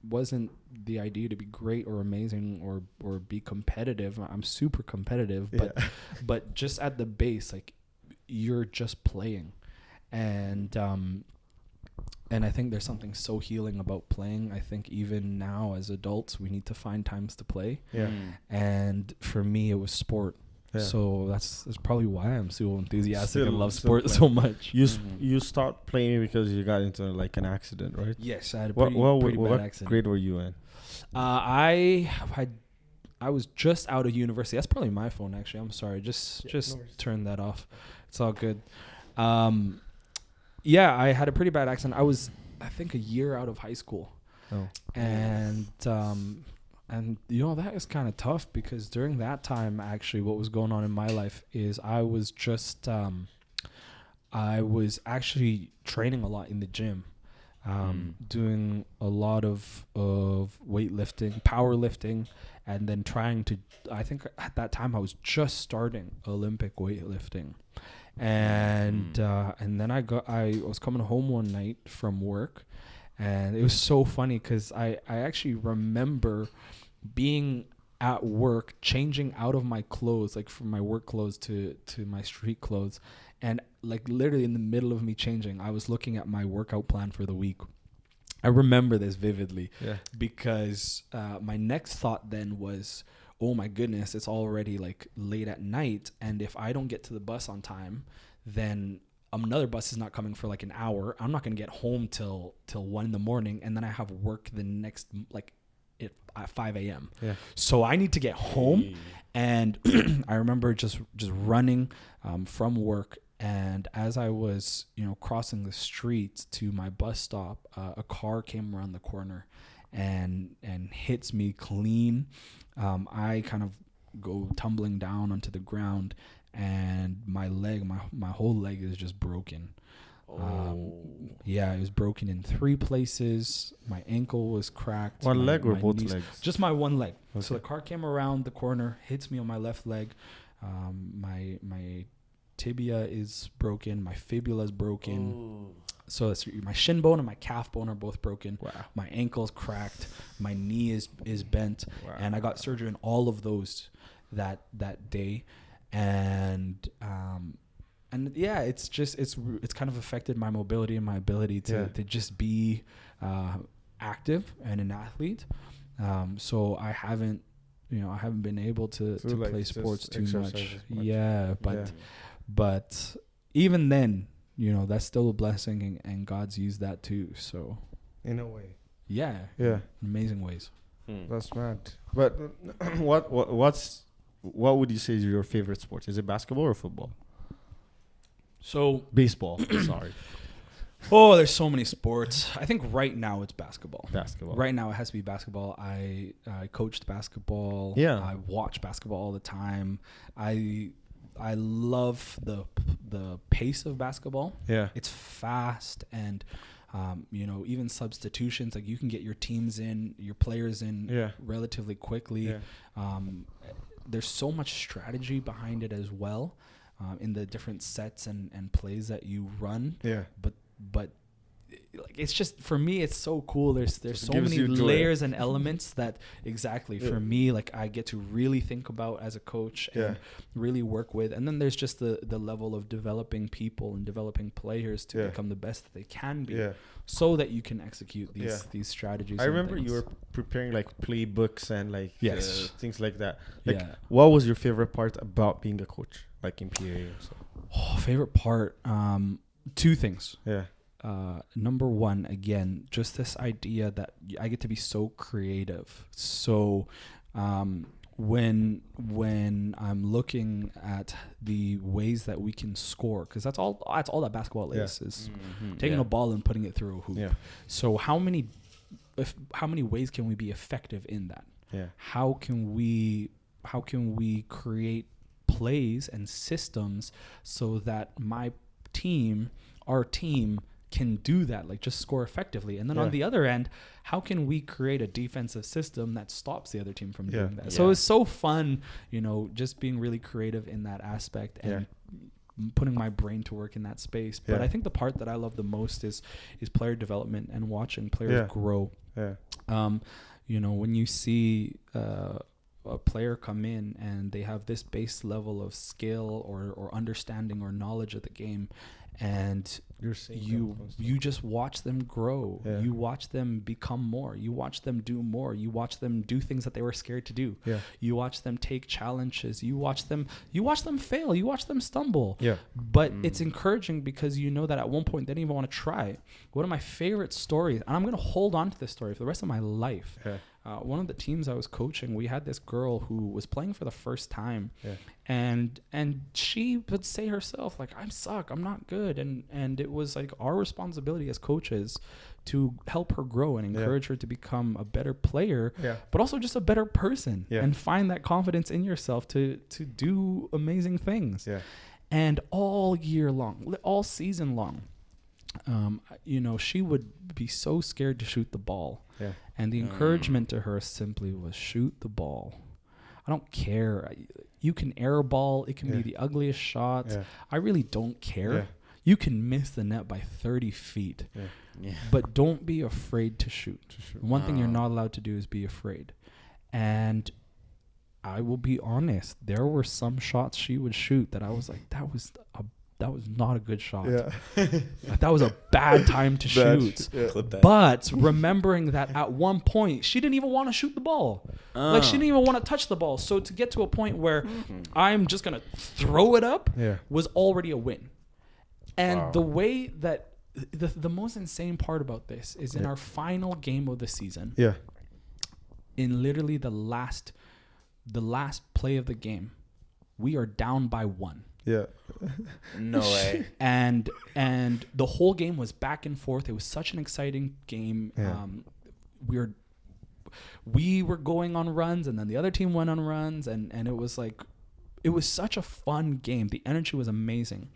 wasn't the idea to be great or amazing or be competitive. I'm super competitive, but just at the base, like, you're just playing. And I think there's something so healing about playing. I think even now as adults, we need to find times to play. And for me, it was sport. So that's probably why I'm so enthusiastic and love sport so much. You start playing because you got into like an accident, right? Yes, I had a pretty bad what accident. Grade were you in? I was just out of university. That's probably my phone, actually. I'm sorry. Just turn that off. It's all good. I had a pretty bad accident. I was, I think, a year out of high school. And that is kind of tough, because during that time, actually, what was going on in my life is I was just I was actually training a lot in the gym, doing a lot of weightlifting, powerlifting, and then trying to, I think at that time I was just starting Olympic weightlifting. And then I was coming home one night from work, and it was so funny because I actually remember being at work, changing out of my clothes, like from my work clothes to my street clothes, and like literally in the middle of me changing, I was looking at my workout plan for the week. I remember this vividly, because my next thought then was, oh my goodness, it's already like late at night, and if I don't get to the bus on time, then another bus is not coming for like an hour. I'm not going to get home till 1 a.m, and then I have work the next, like, at 5 a.m. So I need to get home. And I remember just running from work, and as I was, crossing the street to my bus stop, a car came around the corner and hits me clean. I kind of go tumbling down onto the ground, and my leg, my whole leg is just broken. It was broken in 3 places. My ankle was cracked. One leg or both knees, legs? Just my one leg. Okay. So the car came around the corner, hits me on my left leg. My tibia is broken. My fibula is broken. So it's my shin bone and my calf bone are both broken. Wow. My ankle's cracked. My knee is bent. Wow. And I got surgery on all of those that day. and yeah, it's kind of affected my mobility and my ability to just be active and an athlete. So I haven't been able to like play sports too much. much. Yeah, but even then, that's still a blessing, and God's used that too. So in a way, yeah, yeah, amazing ways. That's mad. But what would you say is your favorite sport? Is it basketball or football? So baseball. Sorry. Oh, there's so many sports. I think right now it's basketball. Basketball. Right now it has to be basketball. I coached basketball. Yeah. I watch basketball all the time. I love the pace of basketball. Yeah. It's fast, and even substitutions, like you can get your teams in, your players in relatively quickly. Yeah. There's so much strategy behind it as well, in the different sets and plays that you run. Yeah. But like, it's just, for me, it's so cool. There's so many layers and elements that for me, like, I get to really think about as a coach and really work with. And then there's just the level of developing people and developing players to become the best that they can be, so that you can execute these strategies. I remember you were preparing like playbooks and like things like that. Like, what was your favorite part about being a coach, like in PA or so? Oh, favorite part, two things. Yeah. Number one, again, just this idea that I get to be so creative. So when I'm looking at the ways that we can score, because that's all that basketball is taking a ball and putting it through a hoop. Yeah. So how many ways can we be effective in that? Yeah. How can we create plays and systems so that our team can do that, like just score effectively? And then on the other end, how can we create a defensive system that stops the other team from doing that? So it's so fun, just being really creative in that aspect and putting my brain to work in that space. But I think the part that I love the most is player development and watching players grow. When you see a player come in and they have this base level of skill or understanding or knowledge of the game, and you just watch them grow. You watch them become more. You watch them do more. You watch them do things that they were scared to do. You watch them take challenges. You watch them fail. You watch them stumble. But it's encouraging, because you know that at one point they didn't even want to try. One of my favorite stories, and I'm going to hold on to this story for the rest of my life. One of the teams I was coaching, we had this girl who was playing for the first time, and she would say herself, like, I suck, I'm not good, and it was like our responsibility as coaches to help her grow and encourage her to become a better player, but also just a better person, and find that confidence in yourself to do amazing things. And all year long, all season long, she would be so scared to shoot the ball. And the encouragement to her simply was, shoot the ball. I don't care. You can airball. It can be the ugliest shot. I really don't care. You can miss the net by 30 feet. But don't be afraid to shoot. One thing you're not allowed to do is be afraid. And I will be honest, there were some shots she would shoot that I was like, that was not a good shot. Like, that was a bad time to shoot. Clip that. But remembering that at one point she didn't even want to shoot the ball. Like, she didn't even want to touch the ball. So to get to a point where I'm just going to throw it up was already a win. And the way that the most insane part about this is in our final game of the season. In literally the last play of the game, we are down by 1. No way. And the whole game was back and forth. It was such an exciting game. We were going on runs, and then the other team went on runs, and it was such a fun game. The energy was amazing.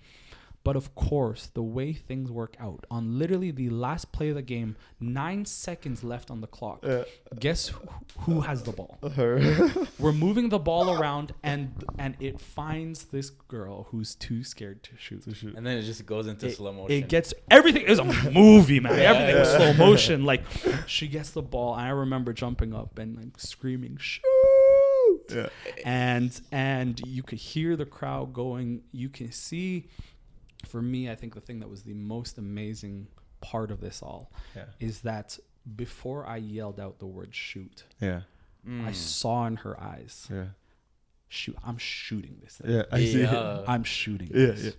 But of course, the way things work out, on literally the last play of the game, 9 seconds left on the clock. Guess who has the ball? We're moving the ball around, and it finds this girl who's too scared to shoot. And then it just goes into slow motion. It gets everything. It was a movie, man. Everything was slow motion. Like, she gets the ball, and I remember jumping up and like screaming, shoot! shoot. Yeah. And you could hear the crowd going. You can see, for me, I think the thing that was the most amazing part of this all is that before I yelled out the word shoot, I saw in her eyes, shoot, I'm shooting this thing. Yeah, I see it. I'm shooting this. Yeah.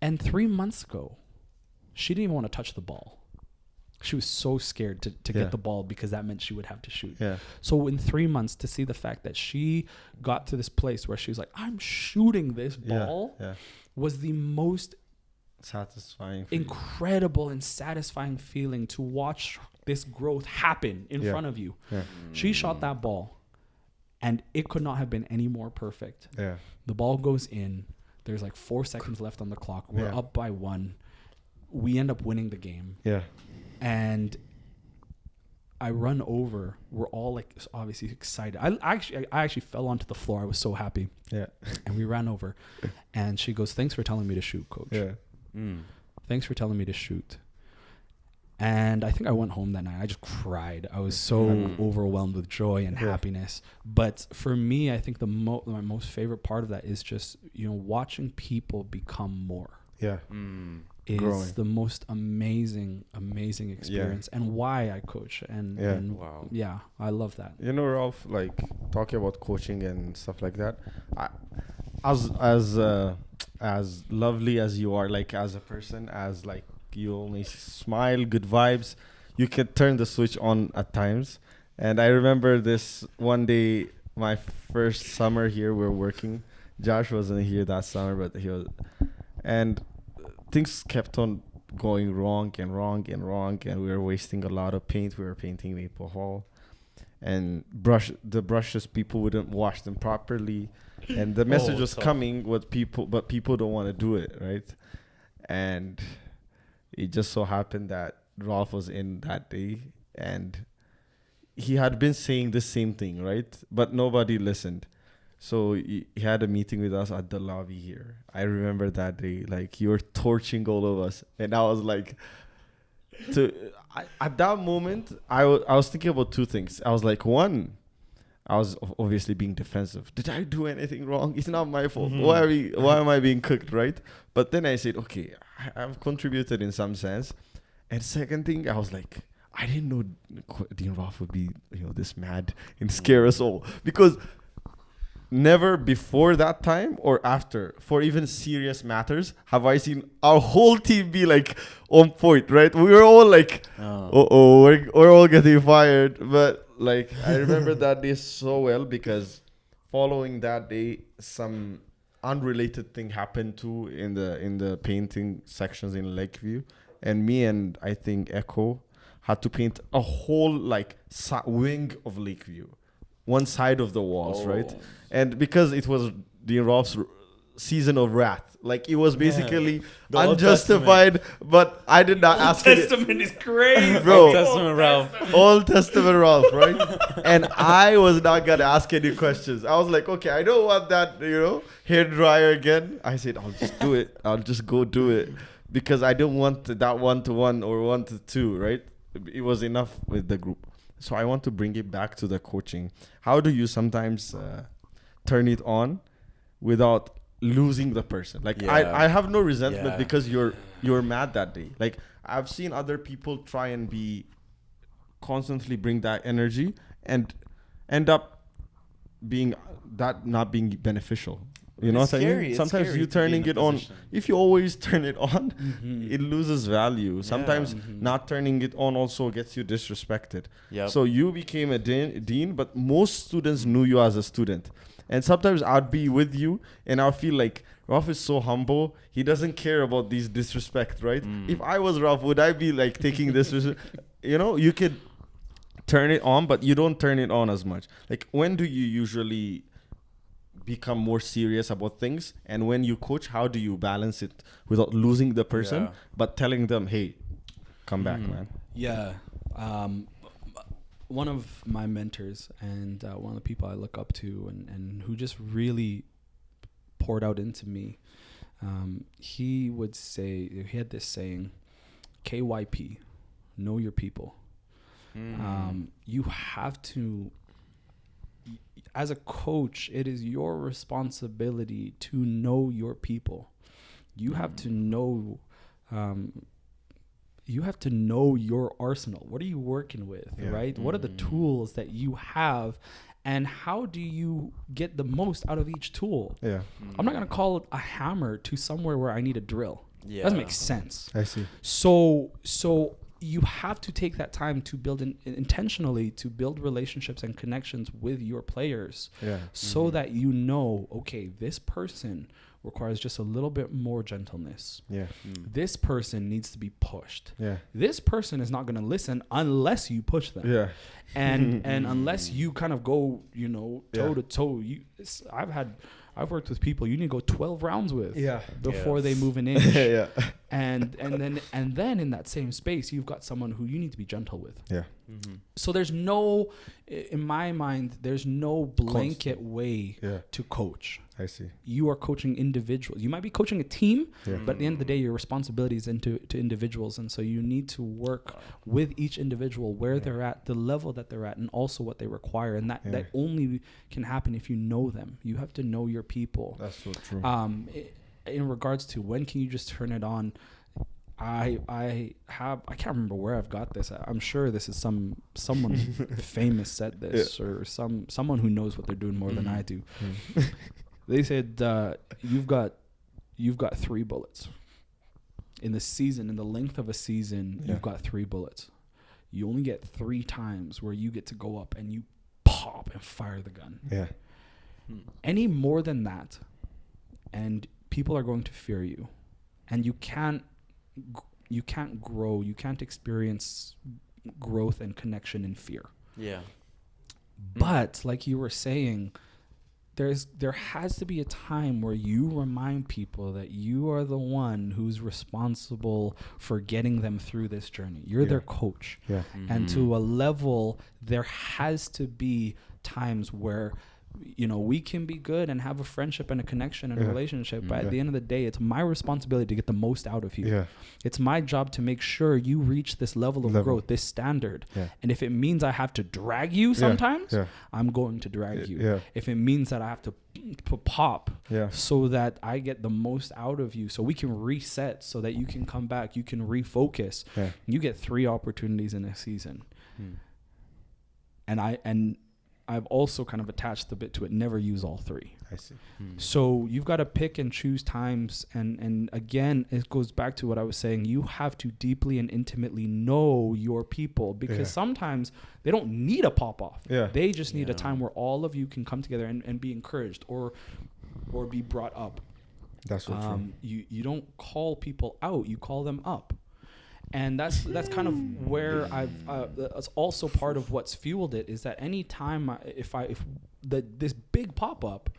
And 3 months ago, she didn't even want to touch the ball. She was so scared to get the ball because that meant she would have to shoot. Yeah. So in 3 months, to see the fact that she got to this place where she was like, I'm shooting this ball was the most satisfying, incredible and satisfying feeling to watch this growth happen in front of you. Yeah. She shot that ball and it could not have been any more perfect. Yeah. The ball goes in. There's like 4 seconds left on the clock. We're up by 1. We end up winning the game. Yeah. And I run over. We're all like obviously excited. I actually fell onto the floor. I was so happy. Yeah. And we ran over. And she goes, thanks for telling me to shoot, coach. Yeah. Thanks for telling me to shoot. And I think I went home that night. I just cried. I was so overwhelmed with joy and happiness. But for me, I think my most favorite part of that is just, watching people become more. Yeah. Is growing. The most amazing experience and why I coach. And wow. Yeah, I love that. Ralph, like talking about coaching and stuff like that, as lovely as you are, like as a person, as like you only smile, good vibes, you can turn the switch on at times. And I remember this one day, my first summer here, we're working. Josh wasn't here that summer, but he was, and things kept on going wrong, and we were wasting a lot of paint. We were painting Maple Hall, and the brushes, people wouldn't wash them properly, and the message was coming with people, but people don't want to do it, right? And it just so happened that Rolf was in that day, and he had been saying the same thing, right? But nobody listened. So he had a meeting with us at the lobby here. I remember that day, like you were torching all of us. And I was like, at that moment, I was thinking about two things. I was like, one, I was obviously being defensive. Did I do anything wrong? It's not my fault. Mm-hmm. Why am I being cooked, right? But then I said, okay, I've contributed in some sense. And second thing, I was like, I didn't know Dean Rolf would be, this mad and scare us all. Because never before that time or after, for even serious matters, have I seen our whole team be like on point, right? We were all like, we're all getting fired. But like, I remember that day so well because following that day, some unrelated thing happened too in the painting sections in Lakeview. And me and I think Echo had to paint a whole like wing of Lakeview. One side of the walls, right? And because it was the Rolf's season of wrath, like it was basically unjustified, but I did not ask it. Old Testament is crazy. Bro. Old Testament Ralph. Old Testament Ralph, right? And I was not going to ask any questions. I was like, okay, I don't want that, hair dryer again. I said, I'll just do it. I'll just go do it. Because I don't want that 1-to-1 or 1-to-2, right? It was enough with the group. So I want to bring it back to the coaching. How do you sometimes turn it on without losing the person? Like I have no resentment because you're mad that day. Like I've seen other people try and constantly bring that energy and end up being that not being beneficial. You know what I mean? Sometimes you turning it on. If you always turn it on, it loses value. Sometimes not turning it on also gets you disrespected. Yep. So you became a dean, but most students knew you as a student. And sometimes I'd be with you and I'll feel like Ralph is so humble. He doesn't care about these disrespect, right? If I was Ralph, would I be like taking this? You could turn it on, but you don't turn it on as much. Like when do you usually become more serious about things, and when you coach, how do you balance it without losing the person but telling them, hey, come back, man? One of my mentors and one of the people I look up to and who just really poured out into me, he had this saying, KYP, know your people. You have to as a coach, it is your responsibility to know your people. You have to know. You have to know your arsenal. What are you working with, right? What are the tools that you have, and how do you get the most out of each tool? Yeah. I'm not going to call a hammer to somewhere where I need a drill. Yeah. Doesn't make sense. I see. So you have to take that time to build intentionally to build relationships and connections with your players, so that you know, okay, this person requires just a little bit more gentleness. Yeah. This person needs to be pushed. Yeah. This person is not going to listen unless you push them. Yeah. And unless you kind of go, toe to toe. I've worked with people you need to go 12 rounds with before they move an inch. Yeah. And then in that same space, you've got someone who you need to be gentle with. Yeah. So there's no, in my mind, there's no blanket way to coach. I see. You are coaching individuals. You might be coaching a team, but at the end of the day, your responsibility is to individuals. And so you need to work with each individual where they're at, the level that they're at, and also what they require. And that only can happen if you know them. You have to know your people. That's so true. In regards to when can you just turn it on, I can't remember where I've got this. I'm sure this is someone famous said this, or someone who knows what they're doing more than I do. They said you've got 3 bullets in the season. In the length of a season, you've got 3 bullets. You only get 3 times where you get to go up and you pop and fire the gun. Yeah. Any more than that, and people are going to fear you, and you can't grow. You can't experience growth and connection in fear. Yeah. But like you were saying, there has to be a time where you remind people that you are the one who's responsible for getting them through this journey. You're their coach. Yeah. And to a level, there has to be times where we can be good and have a friendship and a connection and a relationship, but at the end of the day, it's my responsibility to get the most out of you. Yeah. It's my job to make sure you reach this level of growth, this standard. Yeah. And if it means I have to drag you sometimes, I'm going to drag you. Yeah. If it means that I have to pop so that I get the most out of you, so we can reset, so that you can come back, you can refocus. You get 3 opportunities in a season. And I've also kind of attached a bit to it. Never use all 3. I see. So you've got to pick and choose times. And again, it goes back to what I was saying. You have to deeply and intimately know your people, because sometimes they don't need a pop off. Yeah. They just need a time where all of you can come together and be encouraged or be brought up. That's so true. You don't call people out. You call them up. And that's kind of where that's also part of what's fueled it, is that any time if this big pop up,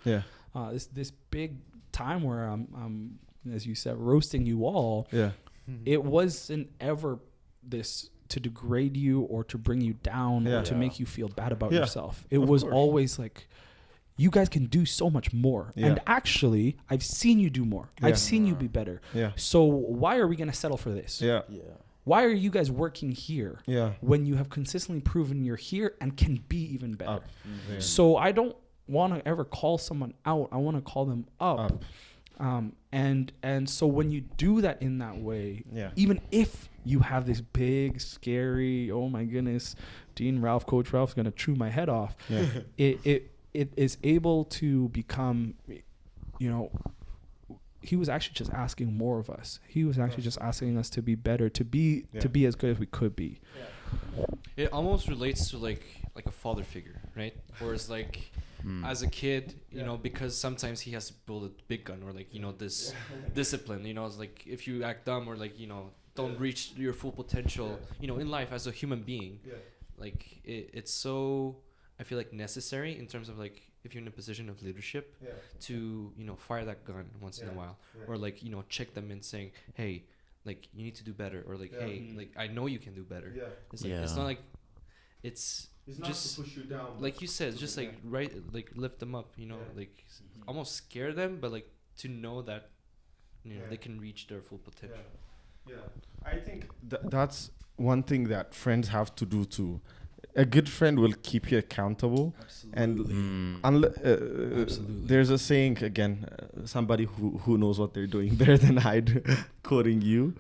this big time where I'm as you said, roasting you all, it wasn't ever this to degrade you or to bring you down or to make you feel bad about yourself. It was always like, you guys can do so much more. And actually, I've seen you do more. I've seen you be better. So why are we going to settle for this? Why are you guys working here when you have consistently proven you're here and can be even better? So I don't want to ever call someone out. I want to call them up. And so when you do that in that way, even if you have this big, scary, oh my goodness, Coach Ralph's going to chew my head off, it is able to become, he was actually just asking more of us. He was actually just asking us to be better, to be as good as we could be. It almost relates to like a father figure, right? Or it's like as a kid, because sometimes he has to build a big gun, or this discipline. It's like if you act dumb or don't reach your full potential, in life as a human being, like it's so, I feel like, necessary in terms of if you're in a position of leadership to fire that gun once in a while, or check them and saying, hey, you need to do better, or hey, I know you can do better. It's it's not it's not just to push you down, like you said, just lift them up, almost scare them, but to know that they can reach their full potential. I think that's one thing that friends have to do too. a good friend will keep you accountable. Absolutely. And Absolutely. there's a saying again, somebody who knows what they're doing better than I do, quoting you,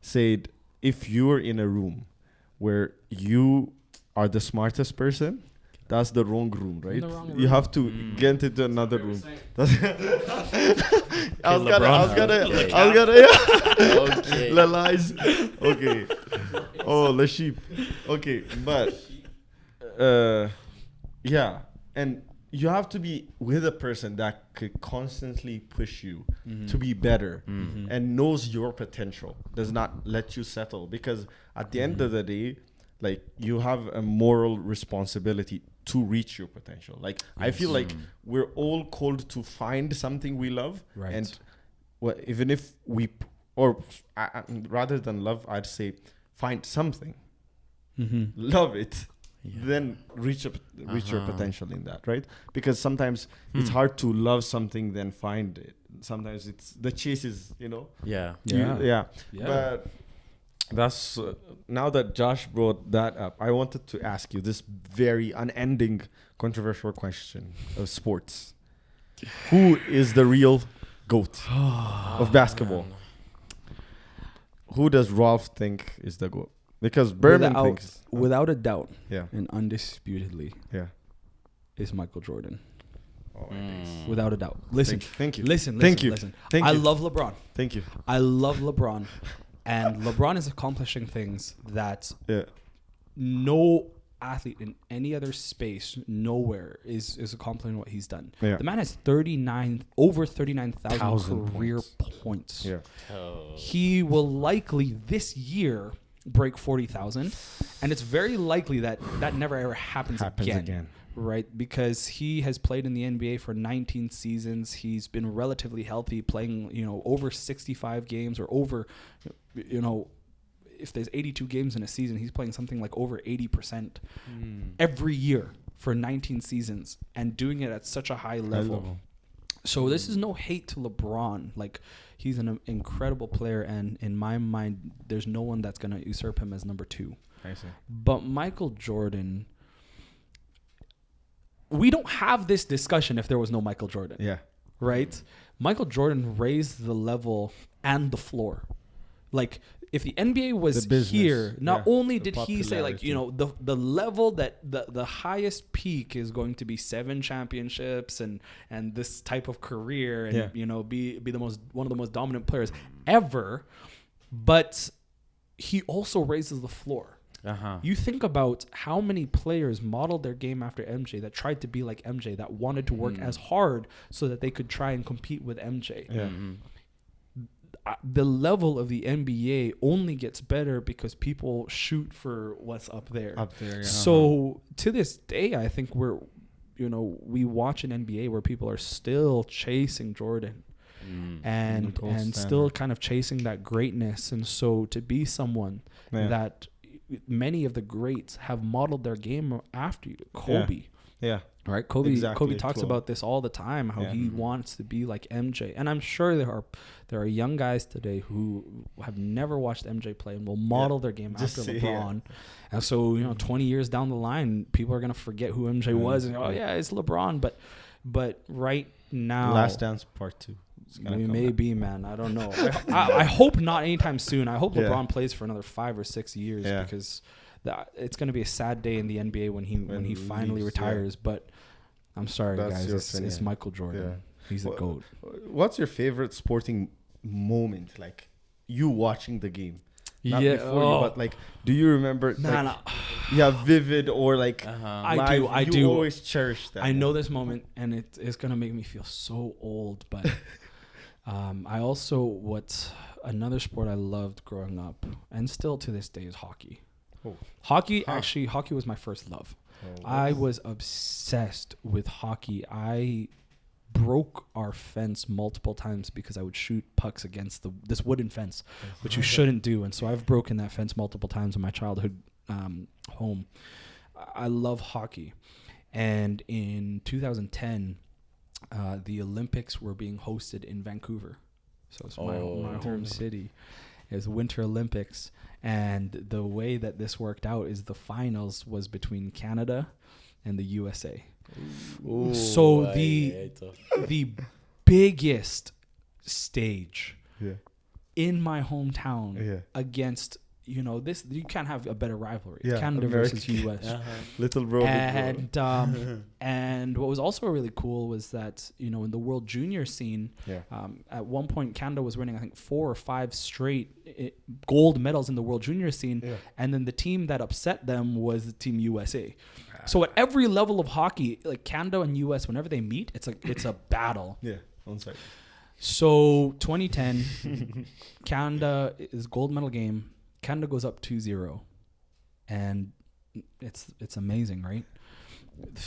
said, if you're in a room where you are the smartest person, that's the wrong room, right? The wrong You room. have to get into another room. I was LeBron, gonna, yeah. Okay. The lies. Okay. Oh, the sheep. Okay, but yeah, and you have to be with a person that could constantly push you to be better and knows your potential, does not let you settle, because at the end of the day, like, you have a moral responsibility to reach your potential. Like, I feel like we're all called to find something we love, Right. and even if we or rather than love, I'd say find something, love it, then reach your potential in that, right? Because sometimes it's hard to love something then find it. Sometimes it's the chase is, Yeah. yeah. But that's now that Josh brought that up, I wanted to ask you this very unending controversial question of sports. Who is the real GOAT of basketball? Who does Rolf think is the GOAT? Because Berman thinks... Without a doubt, Yeah. and undisputedly, Yeah. is Michael Jordan. Oh, thanks. Without a doubt. Listen. Thank you. Listen. Thank you. Listen. Thank I you. love LeBron. Thank you. I love LeBron. And LeBron is accomplishing things that Yeah. no athlete in any other space, nowhere, is accomplishing what he's done. Yeah. The man has over 39,000 career points. Yeah. He will likely this year break 40,000, and it's very likely that never ever happens again. Right, because he has played in the NBA for 19 seasons. He's been relatively healthy, playing over 65 games, or over, if there's 82 games in a season, he's playing something like over 80% every year for 19 seasons, and doing it at such a high level. So this is no hate to LeBron. Like, he's an incredible player, and in my mind, there's no one that's gonna usurp him as number 2. I see. But Michael Jordan, we don't have this discussion if there was no Michael Jordan. Yeah. Right? Michael Jordan raised the level and the floor. Like, if the NBA was here, not only did he say, like, the level that the highest peak is going to be 7 championships and this type of career, and be one of the most dominant players ever, but he also raises the floor. You think about how many players modeled their game after MJ, that tried to be like MJ, that wanted to work as hard so that they could try and compete with MJ. Yeah. The level of the NBA only gets better because people shoot for what's up there. So to this day, I think we watch an NBA where people are still chasing Jordan and still kind of chasing that greatness. And so to be someone that many of the greats have modeled their game after you, Kobe. Yeah. Right, Kobe. Exactly. Kobe talks about this all the time. How he wants to be like MJ, and I'm sure there are young guys today who have never watched MJ play and will model their game after LeBron. And so 20 years down the line, people are gonna forget who MJ was, and it's LeBron. But right now, Last Dance Part 2. We may be, man. I don't know. I hope not anytime soon. I hope LeBron plays for another 5 or 6 years because it's going to be a sad day in the NBA when he finally retires. But I'm sorry, guys. It's Michael Jordan. Yeah. He's a GOAT. What's your favorite sporting moment? Like, you watching the game? Not before you, but like, do you remember? Vivid or like. I do. You always cherish that. I know this moment, and it's gonna make me feel so old. But I also another sport I loved growing up, and still to this day, is hockey. Hockey was my first love. I was obsessed with hockey. I broke our fence multiple times because I would shoot pucks against this wooden fence, which you shouldn't do. And so I've broken that fence multiple times in my childhood home. I love hockey. And in 2010, the Olympics were being hosted in Vancouver. So it's my home city. It was Winter Olympics. And the way that this worked out is the finals was between Canada and the USA. Ooh, So the biggest stage in my hometown against, this, you can't have a better rivalry. Canada versus US. Little bro, big bro. And what was also really cool was that, in the world junior scene, at one point Canada was winning, I think, 4 or 5 straight gold medals in the world junior scene. And then the team that upset them was the team USA. So at every level of hockey, like Canada and US, whenever they meet, it's a battle. On site. So 2010, Canada is gold medal game. Canada goes up 2-0, and it's amazing, right?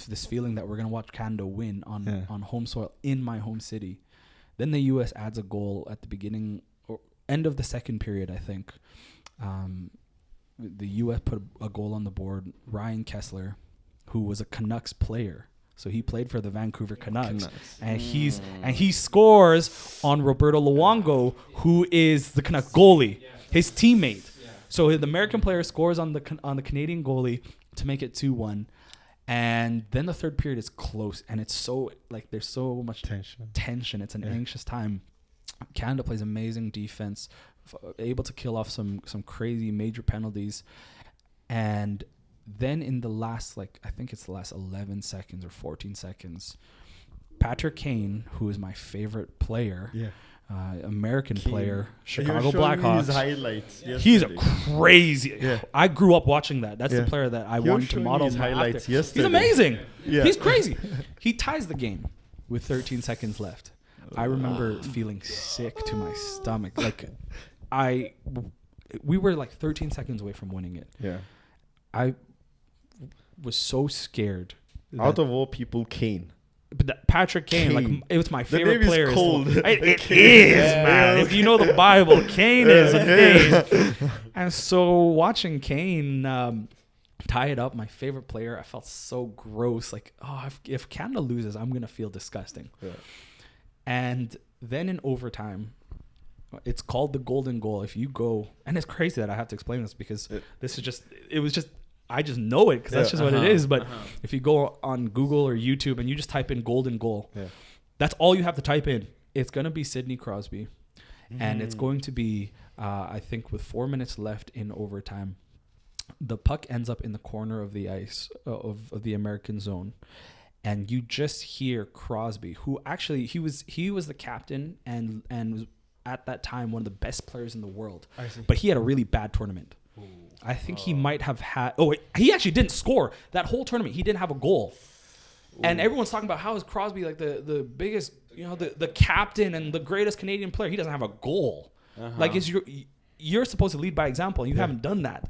This feeling that we're gonna watch Canada win on home soil in my home city. Then the U.S. adds a goal at the beginning or end of the second period, I think. The U.S. put a goal on the board. Ryan Kessler, who was a Canucks player, so he played for the Vancouver Canucks. And he scores on Roberto Luongo, who is the Canuck goalie, his teammate. So the American player scores on the Canadian goalie to make it 2-1, and then the third period is close, and it's so there's so much tension. It's an anxious time. Canada plays amazing defense, able to kill off some crazy major penalties, and then in the last I think it's the last 11 seconds or 14 seconds, Patrick Kane, who is my favorite player. American player, Chicago Blackhawks. His highlights. He's a crazy. I grew up watching that. That's the player that I wanted to model his highlights yesterday. He's amazing. He's crazy. He ties the game with 13 seconds left. I remember feeling sick to my stomach. We were 13 seconds away from winning it. I was so scared. Out of all people, Kane. But Patrick Kane, it was my favorite player. Cold. It is, man. If you know the Bible, Kane is a name. And so watching Kane tie it up, my favorite player, I felt so gross. If Canada loses, I'm going to feel disgusting. And then in overtime, it's called the golden goal. If you go, and it's crazy that I have to explain this because I just know it because that's just what it is. But if you go on Google or YouTube and you just type in golden goal, that's all you have to type in. It's going to be Sidney Crosby. And it's going to be, I think, with 4 minutes left in overtime, the puck ends up in the corner of the ice of the American zone. And you just hear Crosby, who actually, he was the captain and was at that time one of the best players in the world. But he had a really bad tournament. I think he might have had... he actually didn't score that whole tournament. He didn't have a goal. And everyone's talking about how is Crosby the biggest, the captain and the greatest Canadian player. He doesn't have a goal. You're supposed to lead by example, and you haven't done that.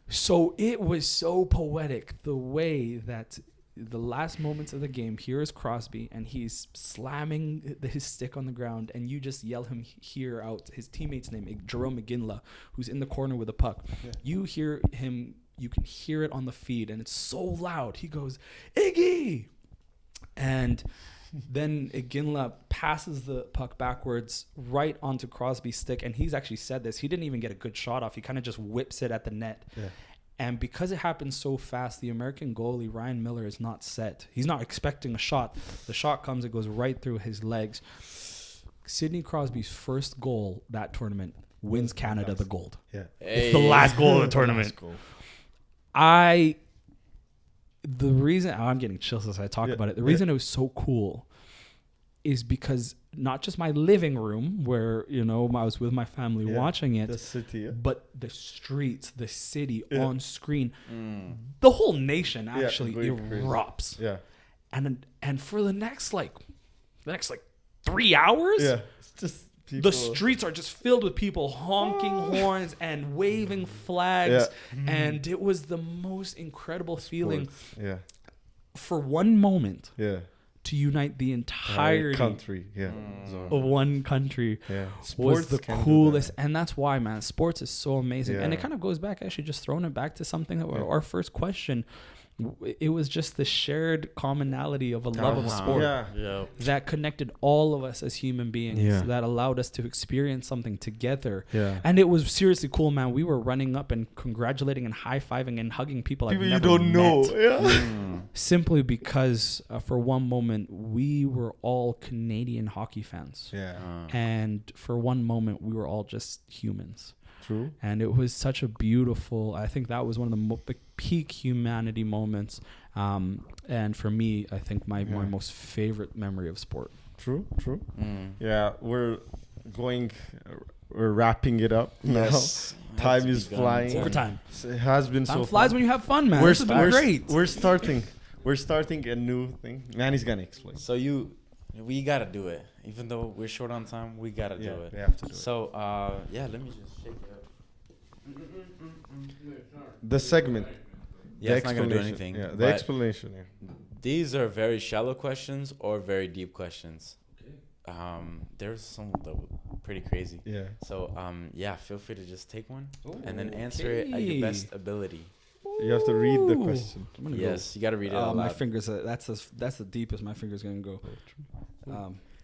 So it was so poetic the way that the last moments of the game, here is Crosby, and he's slamming his stick on the ground, and you just yell him here out his teammate's name, Jerome McGinley, who's in the corner with a puck. You hear him, you can hear it on the feed, and it's so loud. He goes, Iggy! And then McGinley passes the puck backwards right onto Crosby's stick, and he's actually said this. He didn't even get a good shot off. He kind of just whips it at the net. And because it happened so fast, the American goalie, Ryan Miller, is not set. He's not expecting a shot. The shot comes, it goes right through his legs. Sidney Crosby's first goal that tournament wins Canada the gold. It's the last goal of the tournament. The reason, I'm getting chills as I talk about it. The reason it was so cool is because not just my living room where, I was with my family watching it, the city, but the streets, the city on screen, the whole nation actually erupts. And for the next 3 hours, it's just people. The streets are just filled with people honking horns and waving flags, and it was the most incredible feeling. For one moment. To unite the entire country, of one country, was the coolest, and that's why, man, sports is so amazing. And it kind of goes back, actually, just throwing it back to something that our first question. it was just the shared commonality of a love of sport Yeah. that connected all of us as human beings, that allowed us to experience something together. And it was seriously cool, man. We were running up and congratulating and high-fiving and hugging people I've never you don't met. know. Simply because for one moment we were all Canadian hockey fans. And for one moment we were all just humans. True. And it was such a beautiful, I think that was one of the peak humanity moments. And for me, I think my most favorite memory of sport. True. Yeah, we're wrapping it up now. Time is flying. Overtime. It has been Time so flies fun. when you have fun, man. This has been great. We're starting a new thing. Manny's gonna explain. So we gotta do it. Even though we're short on time, we gotta do it. We have to do it. So let me just shake it up. The segment. Yeah, it's not gonna do anything. Yeah, the but explanation. These are very shallow questions or very deep questions. There's some that were pretty crazy. Yeah. So feel free to just take one and then answer it at your best ability. You have to read the question. Yes, you gotta read it out My loud. fingers. That's the deepest my fingers gonna go.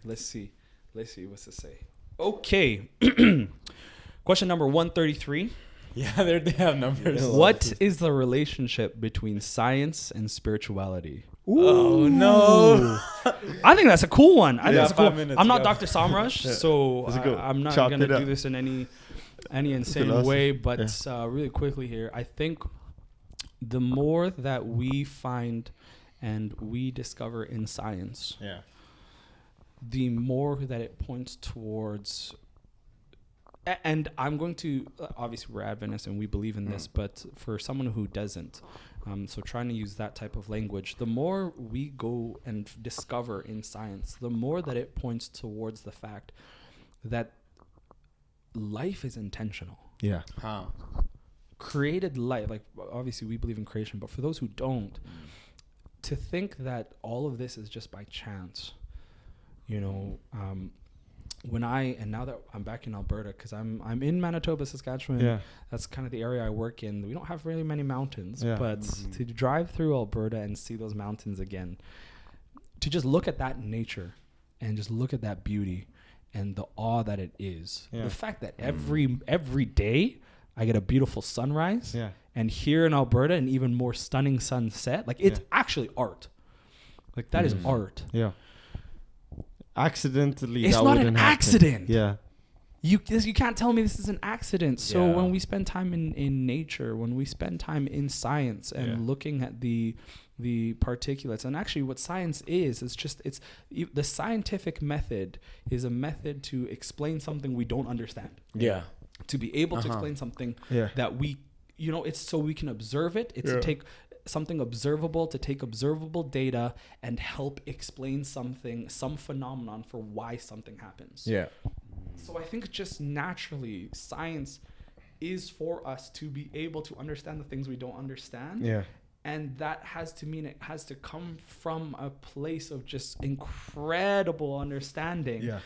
Let's see what's to say. Okay. Question number 133. Yeah, they have numbers. What is the relationship between science and spirituality? Oh no! I think that's a cool one. I think that's 5 cool. minutes, I'm not go. Dr. Samraj, so I'm not Chop gonna it up. do this in any insane Philosophy. way. But really quickly here, I think the more that we find and we discover in science, the more that it points towards. And I'm going to, obviously we're Adventists and we believe in this, but for someone who doesn't, so trying to use that type of language, the more we go and discover in science, the more that it points towards the fact that life is intentional. Yeah. Created life, like obviously we believe in creation, but for those who don't, to think that all of this is just by chance, now that I'm back in Alberta, because I'm in Manitoba, Saskatchewan, that's kind of the area I work in. We don't have really many mountains, but to drive through Alberta and see those mountains again, to just look at that nature and just look at that beauty and the awe that it is. The fact that every day I get a beautiful sunrise, and here in Alberta an even more stunning sunset. Like it's actually art. Like that is art. Yeah. Accidentally, it's that not wouldn't an happen. accident. Yeah. You can't tell me this is an accident. So when we spend time in nature, when we spend time in science and looking at the particulates, and actually what science is just the scientific method is a method to explain something we don't understand. Yeah. To be able to explain something that we, it's so we can observe it. It's to take something observable, to take observable data and help explain some phenomenon for why something happens. Yeah. So I think just naturally science is for us to be able to understand the things we don't understand. Yeah. And that has to mean it has to come from a place of just incredible understanding. Yeah.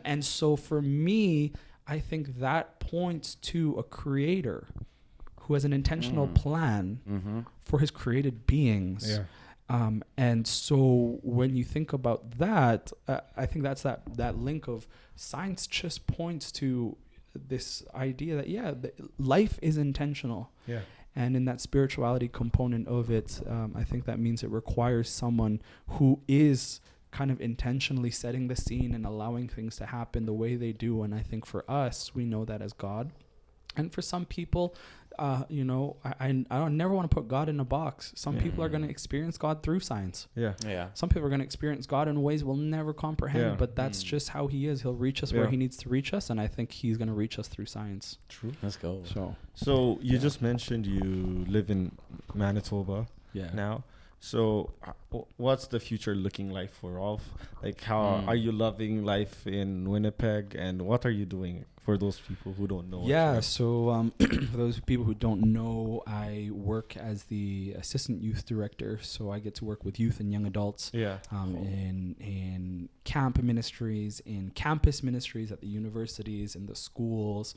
And so for me, I think that points to a creator who has an intentional plan for his created beings. And so when you think about that, I think that's that link of science just points to this idea that, life is intentional. Yeah. And in that spirituality component of it, I think that means it requires someone who is kind of intentionally setting the scene and allowing things to happen the way they do. And I think for us, we know that as God. And for some people, I don't never want to put God in a box. Some people are going to experience God through science. Yeah. Some people are going to experience God in ways we'll never comprehend, but that's just how he is. He'll reach us where he needs to reach us, and I think he's going to reach us through science. True. Let's go. So you just mentioned you live in Manitoba now. So what's the future looking like for Rolf? Like, how are you loving life in Winnipeg, and what are you doing for those people who don't know? So for those people who don't know, I work as the assistant youth director. So I get to work with youth and young adults in camp ministries, in campus ministries at the universities, in the schools,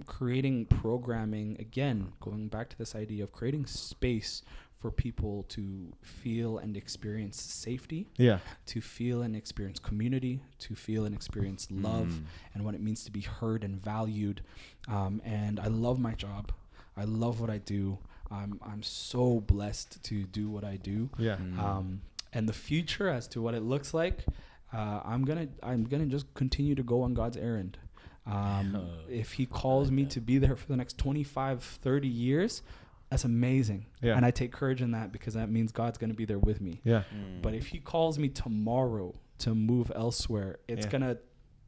creating programming, again, going back to this idea of creating space for people to feel and experience safety, Yeah. to feel and experience community, to feel and experience love and what it means to be heard and valued. And I love my job. I love what I do. I'm so blessed to do what I do. Yeah. And the future as to what it looks like, I'm gonna just continue to go on God's errand. If he calls me to be there for the next 25, 30 years, that's amazing. Yeah. And I take courage in that because that means God's going to be there with me. Yeah. But if he calls me tomorrow to move elsewhere, it's going to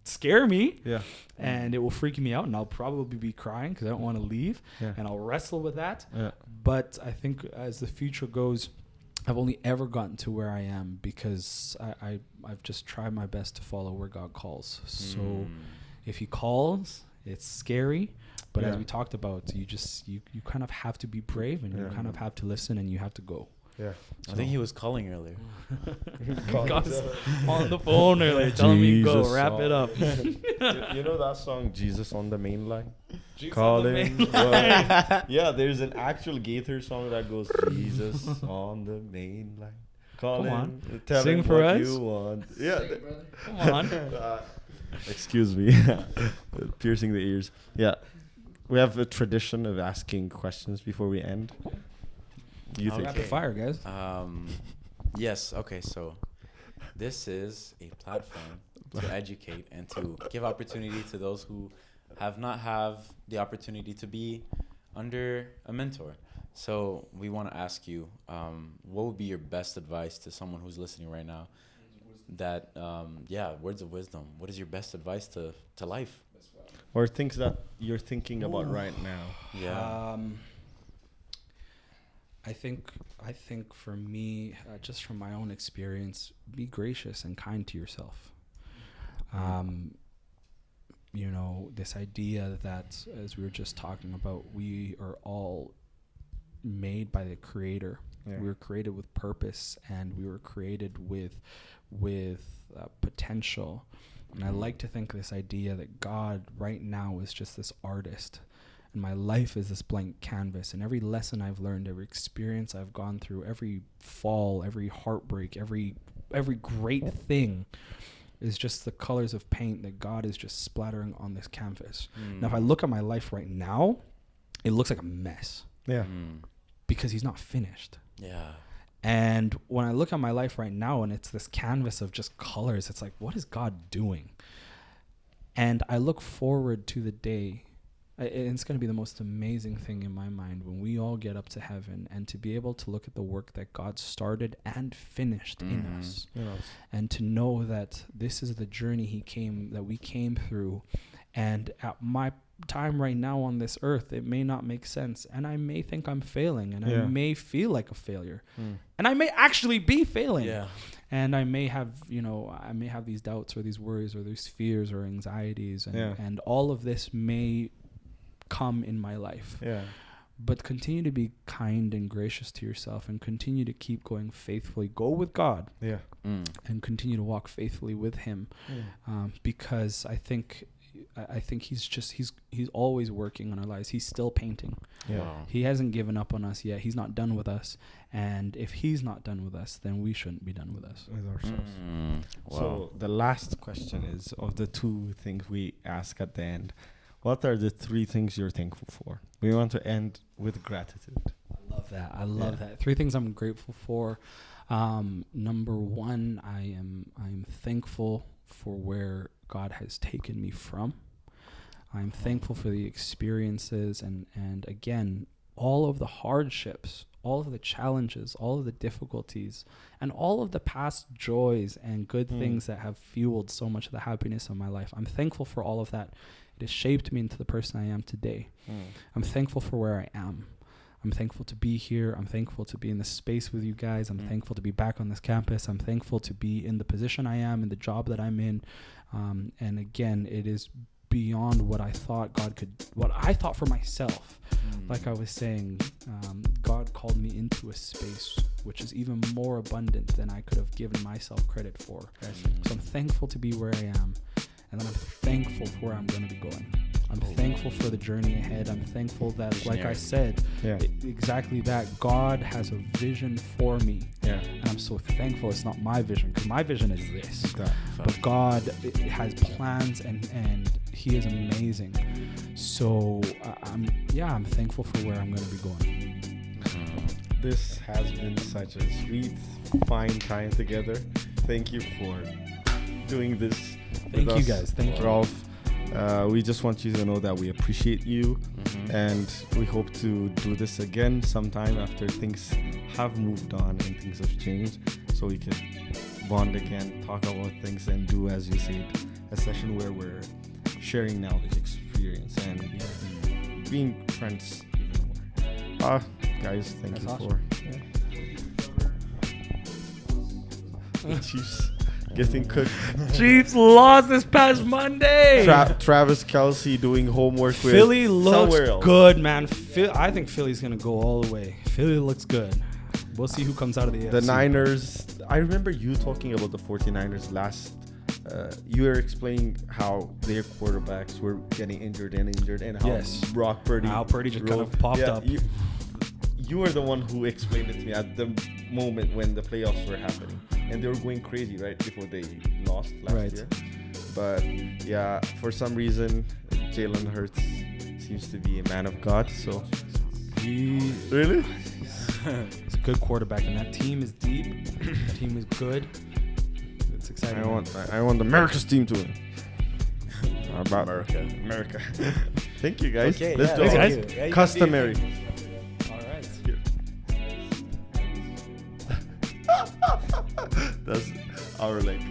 scare me. Yeah. And it will freak me out. And I'll probably be crying because I don't want to leave. Yeah. And I'll wrestle with that. Yeah. But I think as the future goes, I've only ever gotten to where I am because I've just tried my best to follow where God calls. So if he calls, it's scary. But as we talked about, you kind of have to be brave and you kind of have to listen and you have to go. Yeah. I think he was calling earlier. God's on the phone earlier telling me go, wrap it up. You know that song, Jesus on the Main Line? Jesus on the Calling. main line. Yeah, there's an actual Gaither song that goes, Jesus on the Main Line. Calling. on. Tell Sing him for what us. you want. Yeah. Come on. Excuse me. Piercing the ears. Yeah. We have a tradition of asking questions before we end. You think? Rapid fire, guys. Yes. Okay. So this is a platform to educate and to give opportunity to those who have not have the opportunity to be under a mentor. So we want to ask you, what would be your best advice to someone who's listening right now? That words of wisdom. What is your best advice to life? Or things that you're thinking about right now? Yeah. I think for me, just from my own experience, be gracious and kind to yourself. You know, this idea that, as we were just talking about, we are all made by the Creator. Yeah. We were created with purpose, and we were created with potential. And I like to think this idea that God right now is just this artist, and my life is this blank canvas, and every lesson I've learned, every experience I've gone through, every fall, every heartbreak, every great thing is just the colors of paint that God is just splattering on this canvas. Now, if I look at my life right now, it looks like a mess. Yeah. Because he's not finished. Yeah. And when I look at my life right now and it's this canvas of just colors, it's like, what is God doing? And I look forward to the day, and it's going to be the most amazing thing in my mind when we all get up to heaven and to be able to look at the work that God started and finished in us. Yes. And to know that this is the journey that we came through. And at my time right now on this earth, it may not make sense, and I may think I'm failing, and I may feel like a failure, and I may actually be failing, and I may have these doubts or these worries or these fears or anxieties, and all of this may come in my life. But continue to be kind and gracious to yourself, and continue to keep going faithfully. Go with God, and continue to walk faithfully with Him, because I think he's always working on our lives. He's still painting. Wow. He hasn't given up on us yet. He's not done with us. And if he's not done with us, then we shouldn't be done with us. With ourselves. Wow. So the last question is, of the two things we ask at the end, what are the three things you're thankful for? We want to end with gratitude. I love that. Three things I'm grateful for. Number one, I am thankful for where God has taken me from. I'm thankful for the experiences and again, all of the hardships, all of the challenges, all of the difficulties, and all of the past joys and good things that have fueled so much of the happiness of my life. I'm thankful for all of that. It has shaped me into the person I am today. I'm thankful for where I am. I'm thankful to be here. I'm thankful to be in this space with you guys. I'm thankful to be back on this campus. I'm thankful to be in the position I am, in the job that I'm in. And again, it is beyond what I thought what I thought for myself. Like I was saying, God called me into a space which is even more abundant than I could have given myself credit for. So I'm thankful to be where I am. And then I'm thankful for where I'm going to be going. I'm thankful for the journey ahead. I'm thankful that, like I said, exactly that. God has a vision for me. Yeah. And I'm so thankful it's not my vision, because my vision is this. But God has plans, and He is amazing. So I'm thankful for where I'm going to be going. This has been such a sweet, fine time together. Thank you for doing this. Thank you guys. Thank you, Rolf. We just want you to know that we appreciate you, and we hope to do this again sometime after things have moved on and things have changed, so we can bond again, talk about things, and do, as you said, a session where we're sharing knowledge, experience, and being friends even more. Guys, thank you awesome. for the Chiefs getting cooked. Chiefs lost this past Monday. Travis Kelce doing homework with Philly looks somewhere else. good, man. I think Philly's gonna go all the way. Philly looks good. We'll see who comes out of the AFC. The Niners. I remember you talking about the 49ers last. You were explaining how their quarterbacks were getting injured and how Brock Purdy. How Purdy just kind of popped up. You were the one who explained it to me at the moment when the playoffs were happening, and they were going crazy right before they lost last year. But yeah, for some reason, Jalen Hurts seems to be a man of God. So really, he's a good quarterback, and that team is deep. That team is good. It's exciting. I want America's team to win. About America. Thank you, guys. Okay, let's do thanks, it. Customary. All right. That's our like